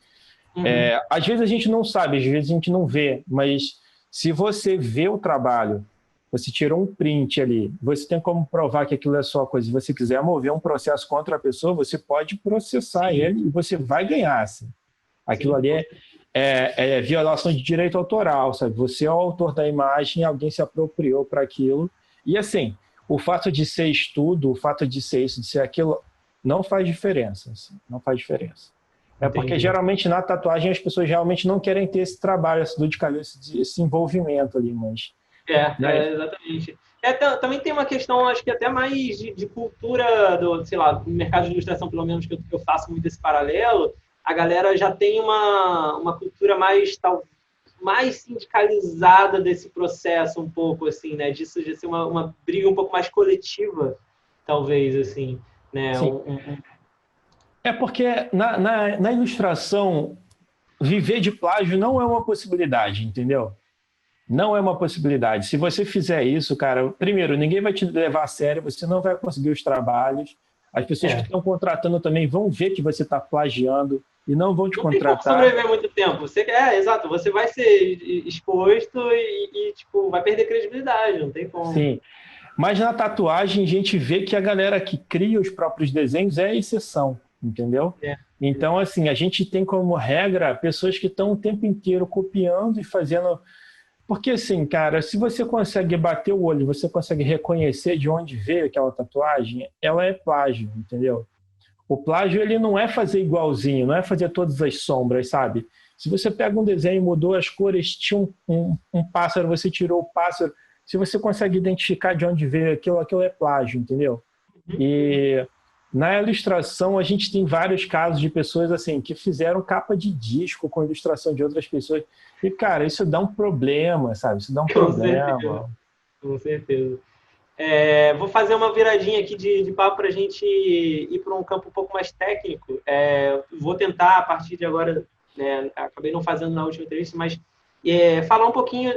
Às vezes a gente não sabe, às vezes a gente não vê, mas se você vê o trabalho, você tirou um print ali, você tem como provar que aquilo é sua coisa, se você quiser mover um processo contra a pessoa, você pode processar ele e você vai ganhar, assim. Aquilo ali é violação de direito autoral, sabe? Você é o autor da imagem, alguém se apropriou para aquilo. E assim, o fato de ser estudo, o fato de ser isso, de ser aquilo, não faz diferença. Assim, não faz diferença. Porque geralmente na tatuagem as pessoas realmente não querem ter esse trabalho, essa dor de cabeça, esse envolvimento ali, mas... exatamente. Também tem uma questão, acho que até mais de cultura do mercado de ilustração, pelo menos que eu faço muito esse paralelo. A galera já tem uma cultura mais sindicalizada desse processo um pouco, assim, né? Disso de ser uma briga um pouco mais coletiva, talvez, assim, né? Porque na ilustração, viver de plágio não é uma possibilidade, entendeu? Não é uma possibilidade. Se você fizer isso, cara, primeiro, ninguém vai te levar a sério, você não vai conseguir os trabalhos, as pessoas que estão contratando também vão ver que você está plagiando e não vão te contratar. Não tem como sobreviver muito tempo. Exato. Você vai ser exposto e tipo, vai perder credibilidade, não tem como. Sim. Mas na tatuagem, a gente vê que a galera que cria os próprios desenhos é a exceção, entendeu? Então, assim, a gente tem como regra pessoas que estão o tempo inteiro copiando e fazendo... Porque, assim, cara, se você consegue bater o olho, você consegue reconhecer de onde veio aquela tatuagem, ela é plágio, entendeu? O plágio, ele não é fazer igualzinho, não é fazer todas as sombras, sabe? Se você pega um desenho e mudou as cores, tinha um pássaro, você tirou o pássaro, se você consegue identificar de onde veio aquilo é plágio, entendeu? E na ilustração, a gente tem vários casos de pessoas assim que fizeram capa de disco com ilustração de outras pessoas. E, cara, isso dá um problema, sabe? Isso dá um problema. Com certeza. Vou fazer uma viradinha aqui de papo para a gente ir para um campo um pouco mais técnico. Vou tentar, a partir de agora, né, acabei não fazendo na última entrevista, mas falar um pouquinho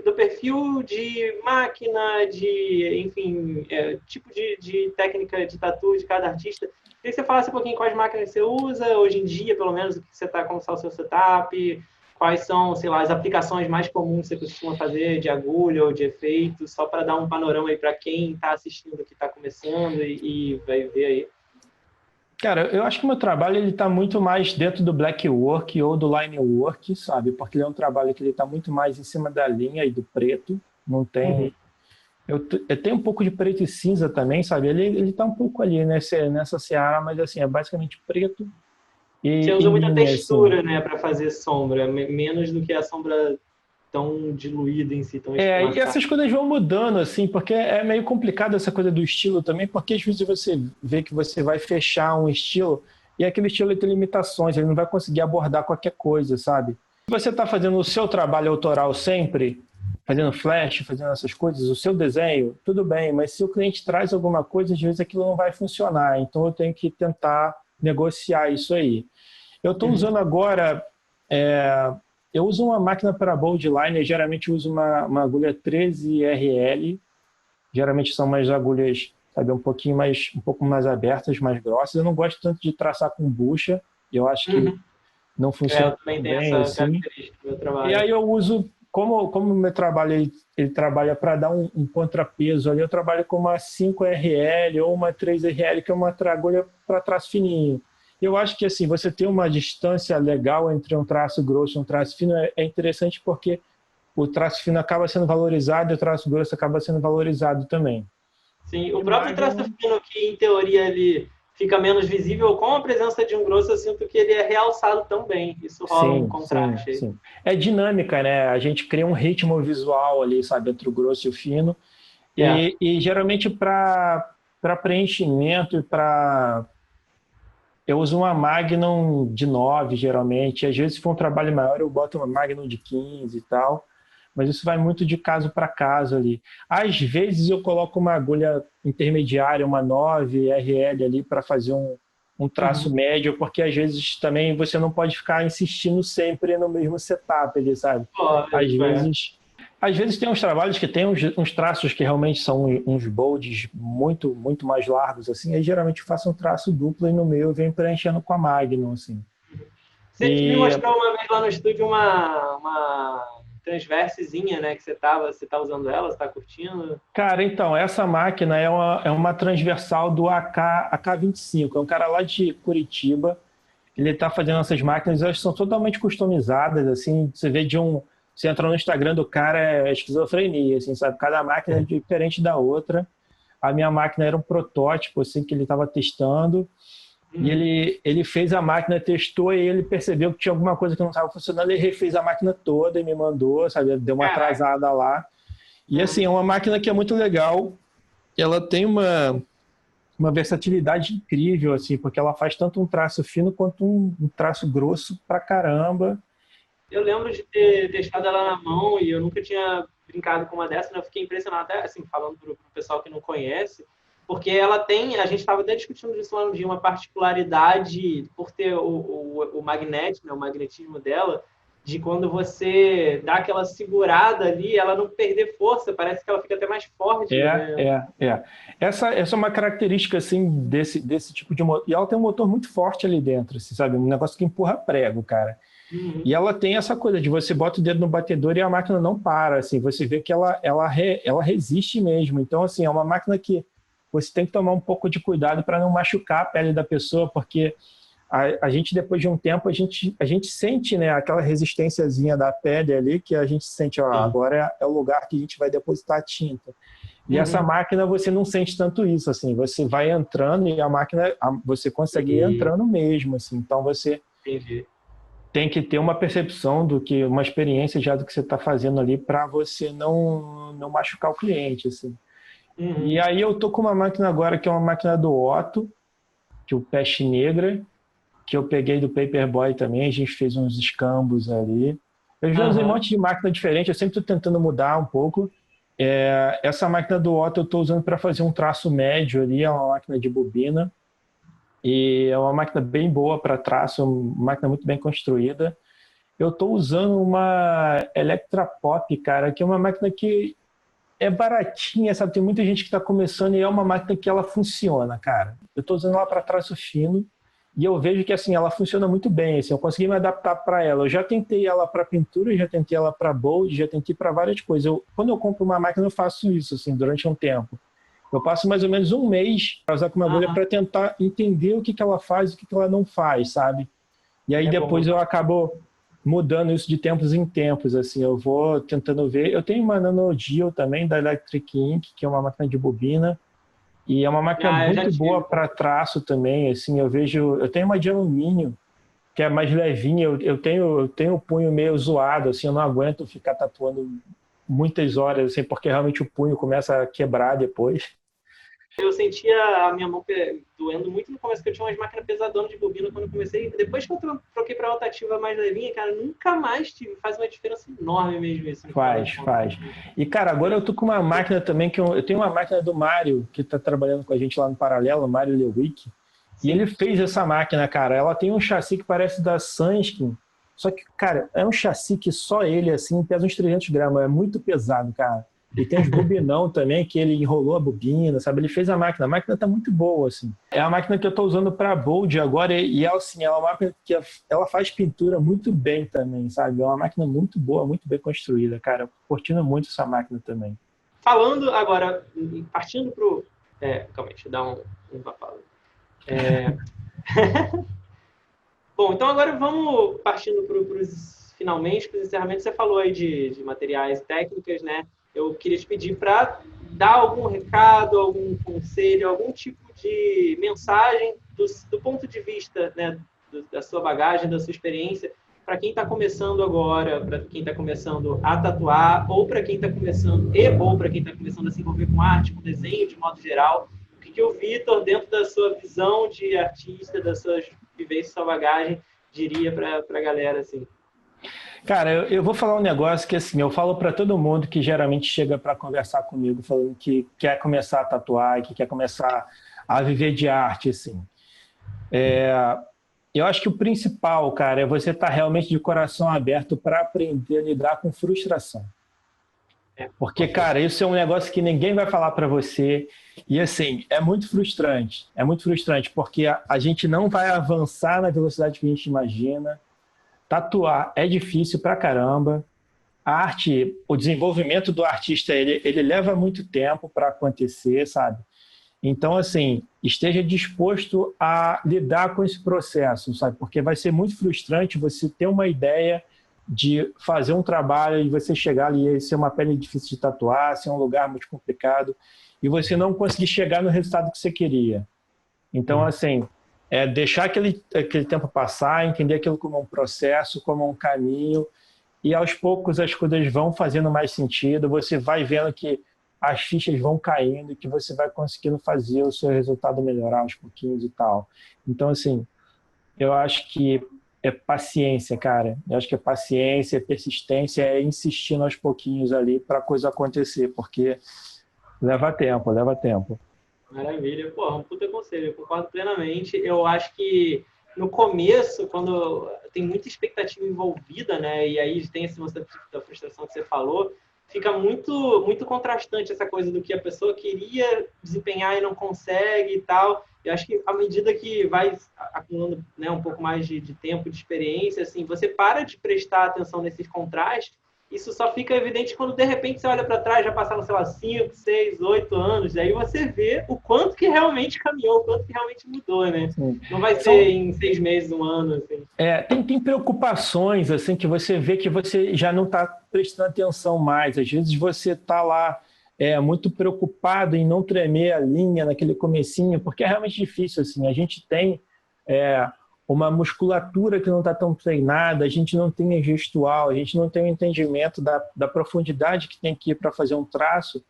do perfil de máquina, enfim, tipo de técnica de tatu de cada artista. Queria que você falasse um pouquinho quais máquinas você usa hoje em dia, pelo menos, o que você está com o seu setup, quais são, sei lá, as aplicações mais comuns que você costuma fazer de agulha ou de efeito, só para dar um panorama aí para quem está assistindo, que está começando e vai ver aí. Cara, eu acho que o meu trabalho ele está muito mais dentro do black work ou do line work, sabe? Porque ele é um trabalho que ele está muito mais em cima da linha e do preto. Não tem... Eu tenho um pouco de preto e cinza também, sabe? Ele está um pouco ali nessa seara, mas assim, é basicamente preto. Você usa muita textura, assim, né, para fazer sombra, menos do que a sombra tão diluída em si, tão esclarecida. E essas coisas vão mudando, assim, porque é meio complicado essa coisa do estilo também, porque às vezes você vê que você vai fechar um estilo e aquele estilo tem limitações, ele não vai conseguir abordar qualquer coisa, sabe? Se você está fazendo o seu trabalho autoral sempre, fazendo flash, fazendo essas coisas, o seu desenho, tudo bem, mas se o cliente traz alguma coisa, às vezes aquilo não vai funcionar, então eu tenho que tentar negociar isso aí. Eu estou usando agora... Eu uso uma máquina para bold liner, geralmente uso uma agulha 13RL, geralmente são umas agulhas, sabe, um pouco mais abertas, mais grossas. Eu não gosto tanto de traçar com bucha, eu acho que não funciona Eu também tenho bem, essa assim. característica no meu E trabalho. aí eu uso, como o meu trabalho ele trabalha para dar um contrapeso ali, eu trabalho com uma 5RL ou uma 3RL, que é uma agulha para traço fininho. Eu acho que assim, você ter uma distância legal entre um traço grosso e um traço fino é interessante porque o traço fino acaba sendo valorizado e o traço grosso acaba sendo valorizado também. Sim, o E próprio traço Magnum, fino, que em teoria ele fica menos visível, com a presença de um grosso, eu sinto que ele é realçado também. Isso rola um sim, sim, contraste aí. sim. É dinâmica, né? A gente cria um ritmo visual ali, sabe, entre o grosso e o fino. É. E geralmente para preenchimento e para. Eu uso uma Magnum de 9 geralmente. Às vezes, se for um trabalho maior, eu boto uma Magnum de 15 e tal. Mas isso vai muito de caso para caso ali. Às vezes, eu coloco uma agulha intermediária, uma 9 RL ali, para fazer um traço Uhum. médio, porque às vezes também você não pode ficar insistindo sempre no mesmo setup ali, sabe? Às Lógico, é. vezes às vezes tem uns trabalhos que tem uns traços que realmente são uns bolds muito, muito mais largos, assim, aí geralmente eu faço um traço duplo e no meio eu venho preenchendo com a Magnum, assim. Você me E, mostrou uma vez lá no estúdio uma transversezinha, né? Que você tá usando ela, você tá curtindo. cara, então, essa máquina é uma transversal do AK25, é um cara lá de Curitiba, ele está fazendo essas máquinas, elas são totalmente customizadas, assim, você vê você entra no Instagram do cara, é esquizofrenia, assim, sabe? Cada máquina é diferente da outra. A minha máquina era um protótipo, assim, que ele estava testando. E Uhum. ele fez a máquina, testou e ele percebeu que tinha alguma coisa que não estava funcionando. Ele refez a máquina toda e me mandou, sabe? Deu uma Caraca. atrasada lá. E assim, Uhum. é uma máquina que é muito legal. Ela tem uma versatilidade incrível, assim, porque ela faz tanto um traço fino quanto um traço grosso pra caramba. Eu lembro de ter deixado ela na mão e eu nunca tinha brincado com uma dessa, né? Eu fiquei impressionado, até assim, falando para o pessoal que não conhece, porque ela tem, a gente estava até discutindo isso lá no dia, uma particularidade por ter o magnético, né, o magnetismo dela, de quando você dá aquela segurada ali, ela não perder força, parece que ela fica até mais forte, É, né? é, é. Essa é uma característica, assim, desse tipo de motor. E ela tem um motor muito forte ali dentro, assim, sabe? Um negócio que empurra prego, cara. Uhum. E ela tem essa coisa de você bota o dedo no batedor e a máquina não para, assim, você vê que ela resiste mesmo. Então, assim, é uma máquina que você tem que tomar um pouco de cuidado para não machucar a pele da pessoa, porque a gente, depois de um tempo, a gente sente, né, aquela resistênciazinha da pele ali, que a gente sente, ó, Sim. agora é o lugar que a gente vai depositar a tinta. E essa Uhum. máquina você não sente tanto isso, assim, você vai entrando e a máquina, você consegue ir E entrando mesmo, assim, então você entendi. tem que ter uma percepção uma experiência já do que você está fazendo ali para você não machucar o cliente, assim. E Uhum. aí eu tô com uma máquina agora que é uma máquina do Otto, que é o Peste Negra, que eu peguei do Paperboy também, a gente fez uns escambos ali. Eu já usei um Aham. monte de máquina diferente, eu sempre estou tentando mudar um pouco. Essa máquina do Otto eu estou usando para fazer um traço médio ali, é uma máquina de bobina, e é uma máquina bem boa para traço, uma máquina muito bem construída. Eu estou usando uma Electra Pop, cara, que é uma máquina que é baratinha, sabe? Tem muita gente que está começando e é uma máquina que ela funciona, cara. Eu estou usando ela para traço fino e eu vejo que assim ela funciona muito bem. Assim, eu consegui me adaptar para ela. Eu já tentei ela para pintura, já tentei ela para bold, já tentei para várias coisas. Quando eu compro uma máquina, eu faço isso assim durante um tempo. Eu passo mais ou menos um mês para usar com uma agulha Aham. para tentar entender o que ela faz e o que ela não faz, sabe? E aí É bom. depois eu acabo mudando isso de tempos em tempos, assim, eu vou tentando ver. Eu tenho uma Nanodial também da Electric Ink, que é uma máquina de bobina, e é uma máquina Ah, eu já muito boa tive. para traço também, assim, eu tenho uma de alumínio, que é mais levinha, eu tenho o punho meio zoado, assim, eu não aguento ficar tatuando muitas horas, assim, porque realmente o punho começa a quebrar depois. Eu sentia a minha mão doendo muito no começo, que eu tinha umas máquinas pesadonas de bobina quando eu comecei. Depois que eu troquei para outra ativa mais levinha, cara, nunca mais tive. Faz uma diferença enorme mesmo isso, no final das Faz, contas. faz. E, cara, agora eu tô com uma máquina também, eu tenho uma máquina do Mário, que tá trabalhando com a gente lá no Paralelo, o Mário Lewick, e ele Sim. fez essa máquina, cara. Ela tem um chassi que parece da Sanskin, só que, cara, é um chassi que só ele, assim, pesa uns 300 gramas, é muito pesado, cara. E tem uns bobinão também, que ele enrolou a bobina, sabe? Ele fez a máquina tá muito boa, assim. É a máquina que eu tô usando para Bold agora, e ela, assim, ela é uma máquina que ela faz pintura muito bem também, sabe? É uma máquina muito boa, muito bem construída, cara. Eu curtindo muito essa máquina também. Falando agora, partindo pro... calma aí, deixa eu dar um papado. Bom, então agora vamos partindo para os finalmente, para os encerramentos. Você falou aí de materiais técnicas, né? Eu queria te pedir para dar algum recado, algum conselho, algum tipo de mensagem do ponto de vista, né, da sua bagagem, da sua experiência, para quem está começando agora, para quem está começando a tatuar, ou para quem está começando, ou para quem está começando a se envolver com arte, com desenho de modo geral. O que o Vitor, dentro da sua visão de artista, das suas vivências, sua bagagem, diria para a galera, assim? Cara, eu vou falar um negócio que, assim, eu falo para todo mundo que geralmente chega para conversar comigo, falando que quer começar a tatuar, que quer começar a viver de arte, assim. Eu acho que o principal, cara, é você estar realmente de coração aberto para aprender a lidar com frustração. Porque, cara, isso é um negócio que ninguém vai falar para você. E, assim, é muito frustrante. É muito frustrante, porque a gente não vai avançar na velocidade que a gente imagina. Tatuar é difícil pra caramba. A arte, o desenvolvimento do artista, ele leva muito tempo para acontecer, sabe? Então, assim, esteja disposto a lidar com esse processo, sabe? Porque vai ser muito frustrante você ter uma ideia de fazer um trabalho e você chegar ali e ser uma pele difícil de tatuar, ser um lugar muito complicado e você não conseguir chegar no resultado que você queria. Então, assim, deixar aquele tempo passar, entender aquilo como um processo, como um caminho, e aos poucos as coisas vão fazendo mais sentido, você vai vendo que as fichas vão caindo e que você vai conseguindo fazer o seu resultado melhorar aos pouquinhos e tal. Então, assim, eu acho que é paciência, cara. Eu acho que é paciência, é persistência, é insistindo aos pouquinhos ali para a coisa acontecer, porque leva tempo, leva tempo. Maravilha. Pô, um puta conselho, eu concordo plenamente. Eu acho que no começo, quando tem muita expectativa envolvida, né, e aí tem esse momento da frustração que você falou, fica muito, muito contrastante essa coisa do que a pessoa queria desempenhar e não consegue e tal. Eu acho que à medida que vai acumulando, né, um pouco mais de tempo, de experiência, assim, você para de prestar atenção nesses contrastes. Isso só fica evidente quando, de repente, você olha para trás, já passaram, sei lá, 5, 6, 8 anos, e aí você vê o quanto que realmente caminhou, o quanto que realmente mudou, né? Sim. Não vai ser em 6 meses, um ano, assim. Tem preocupações, assim, que você vê que você já não está prestando atenção mais. Às vezes você está lá muito preocupado em não tremer a linha naquele comecinho, porque é realmente difícil, assim. A gente tem uma musculatura que não está tão treinada, a gente não tem a gestual, a gente não tem o entendimento da profundidade que tem que ir para fazer um traço.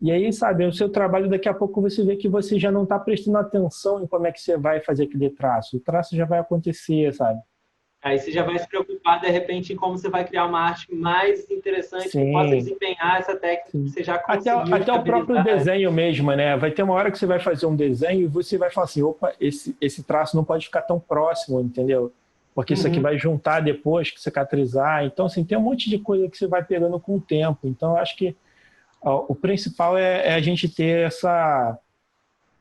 E aí, sabe, o seu trabalho, daqui a pouco você vê que você já não está prestando atenção em como é que você vai fazer aquele traço. O traço já vai acontecer, sabe? Aí você já vai se preocupar, de repente, em como você vai criar uma arte mais interessante, Sim. que possa desempenhar essa técnica que você já conseguiu. Até o próprio desenho mesmo, né? Vai ter uma hora que você vai fazer um desenho e você vai falar assim, opa, esse traço não pode ficar tão próximo, entendeu? Porque isso aqui vai juntar depois, que cicatrizar. Então, assim, tem um monte de coisa que você vai pegando com o tempo. Então, eu acho que o principal é a gente ter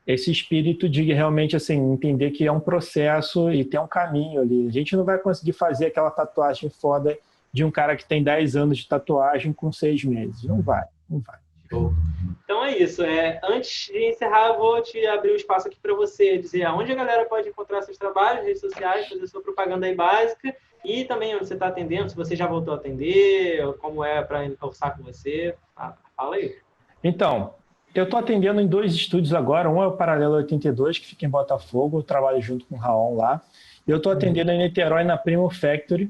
esse espírito de realmente, assim, entender que é um processo e tem um caminho ali. A gente não vai conseguir fazer aquela tatuagem foda de um cara que tem 10 anos de tatuagem com 6 meses. Não vai. Então é isso. Antes de encerrar, eu vou te abrir o espaço aqui para você dizer aonde a galera pode encontrar seus trabalhos, redes sociais, fazer sua propaganda aí básica e também onde você está atendendo, se você já voltou a atender, como é para conversar com você. Fala aí. Então, eu estou atendendo em 2 estúdios agora. Um é o Paralelo 82, que fica em Botafogo. Eu trabalho junto com o Raon lá. Eu estou atendendo em Niterói, na Primo Factory.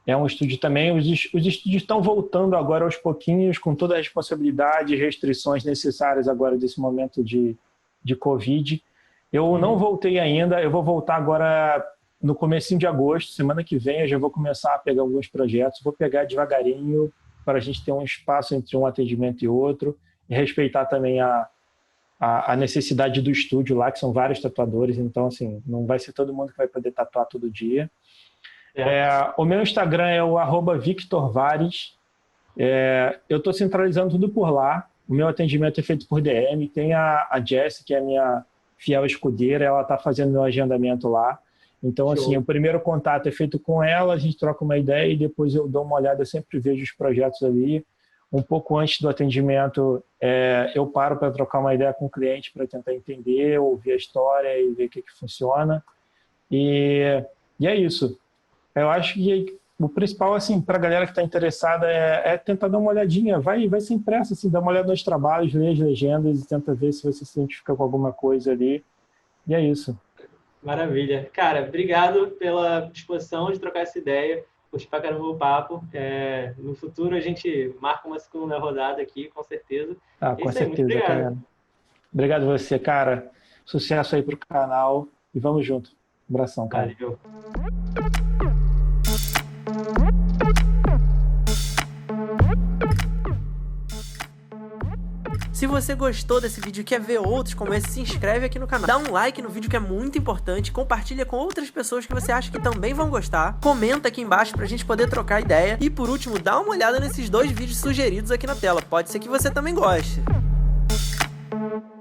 É um estúdio também. Os estúdios estão voltando agora aos pouquinhos, com toda a responsabilidade e restrições necessárias agora desse momento de Covid. Eu não voltei ainda. Eu vou voltar agora no comecinho de agosto. Semana que vem eu já vou começar a pegar alguns projetos. Vou pegar devagarinho para a gente ter um espaço entre um atendimento e outro. E respeitar também a necessidade do estúdio lá, que são vários tatuadores, então, assim, não vai ser todo mundo que vai poder tatuar todo dia. O meu Instagram é o @VictorVares, Eu estou centralizando tudo por lá. O meu atendimento é feito por DM. Tem a Jessie, que é a minha fiel escudeira, ela está fazendo meu agendamento lá. Então, assim, o primeiro contato é feito com ela, a gente troca uma ideia e depois eu dou uma olhada, eu sempre vejo os projetos ali. Um pouco antes do atendimento, eu paro para trocar uma ideia com o cliente para tentar entender, ouvir a história e ver o que funciona. E é isso. Eu acho que o principal, assim, para a galera que está interessada é tentar dar uma olhadinha. Vai sem pressa, assim, dá uma olhada nos trabalhos, lê as legendas e tenta ver se você se identifica com alguma coisa ali. E é isso. Maravilha. Cara, obrigado pela disposição de trocar essa ideia. Curti pra caramba o papo. No futuro a gente marca uma segunda rodada aqui, com certeza. Com certeza, muito obrigado. Cara. Obrigado a você, cara. Sucesso aí pro canal e vamos junto. Um abração, cara. Valeu. Se você gostou desse vídeo e quer ver outros como esse, se inscreve aqui no canal. Dá um like no vídeo que é muito importante, compartilha com outras pessoas que você acha que também vão gostar, comenta aqui embaixo pra gente poder trocar ideia e por último, dá uma olhada nesses 2 vídeos sugeridos aqui na tela, pode ser que você também goste.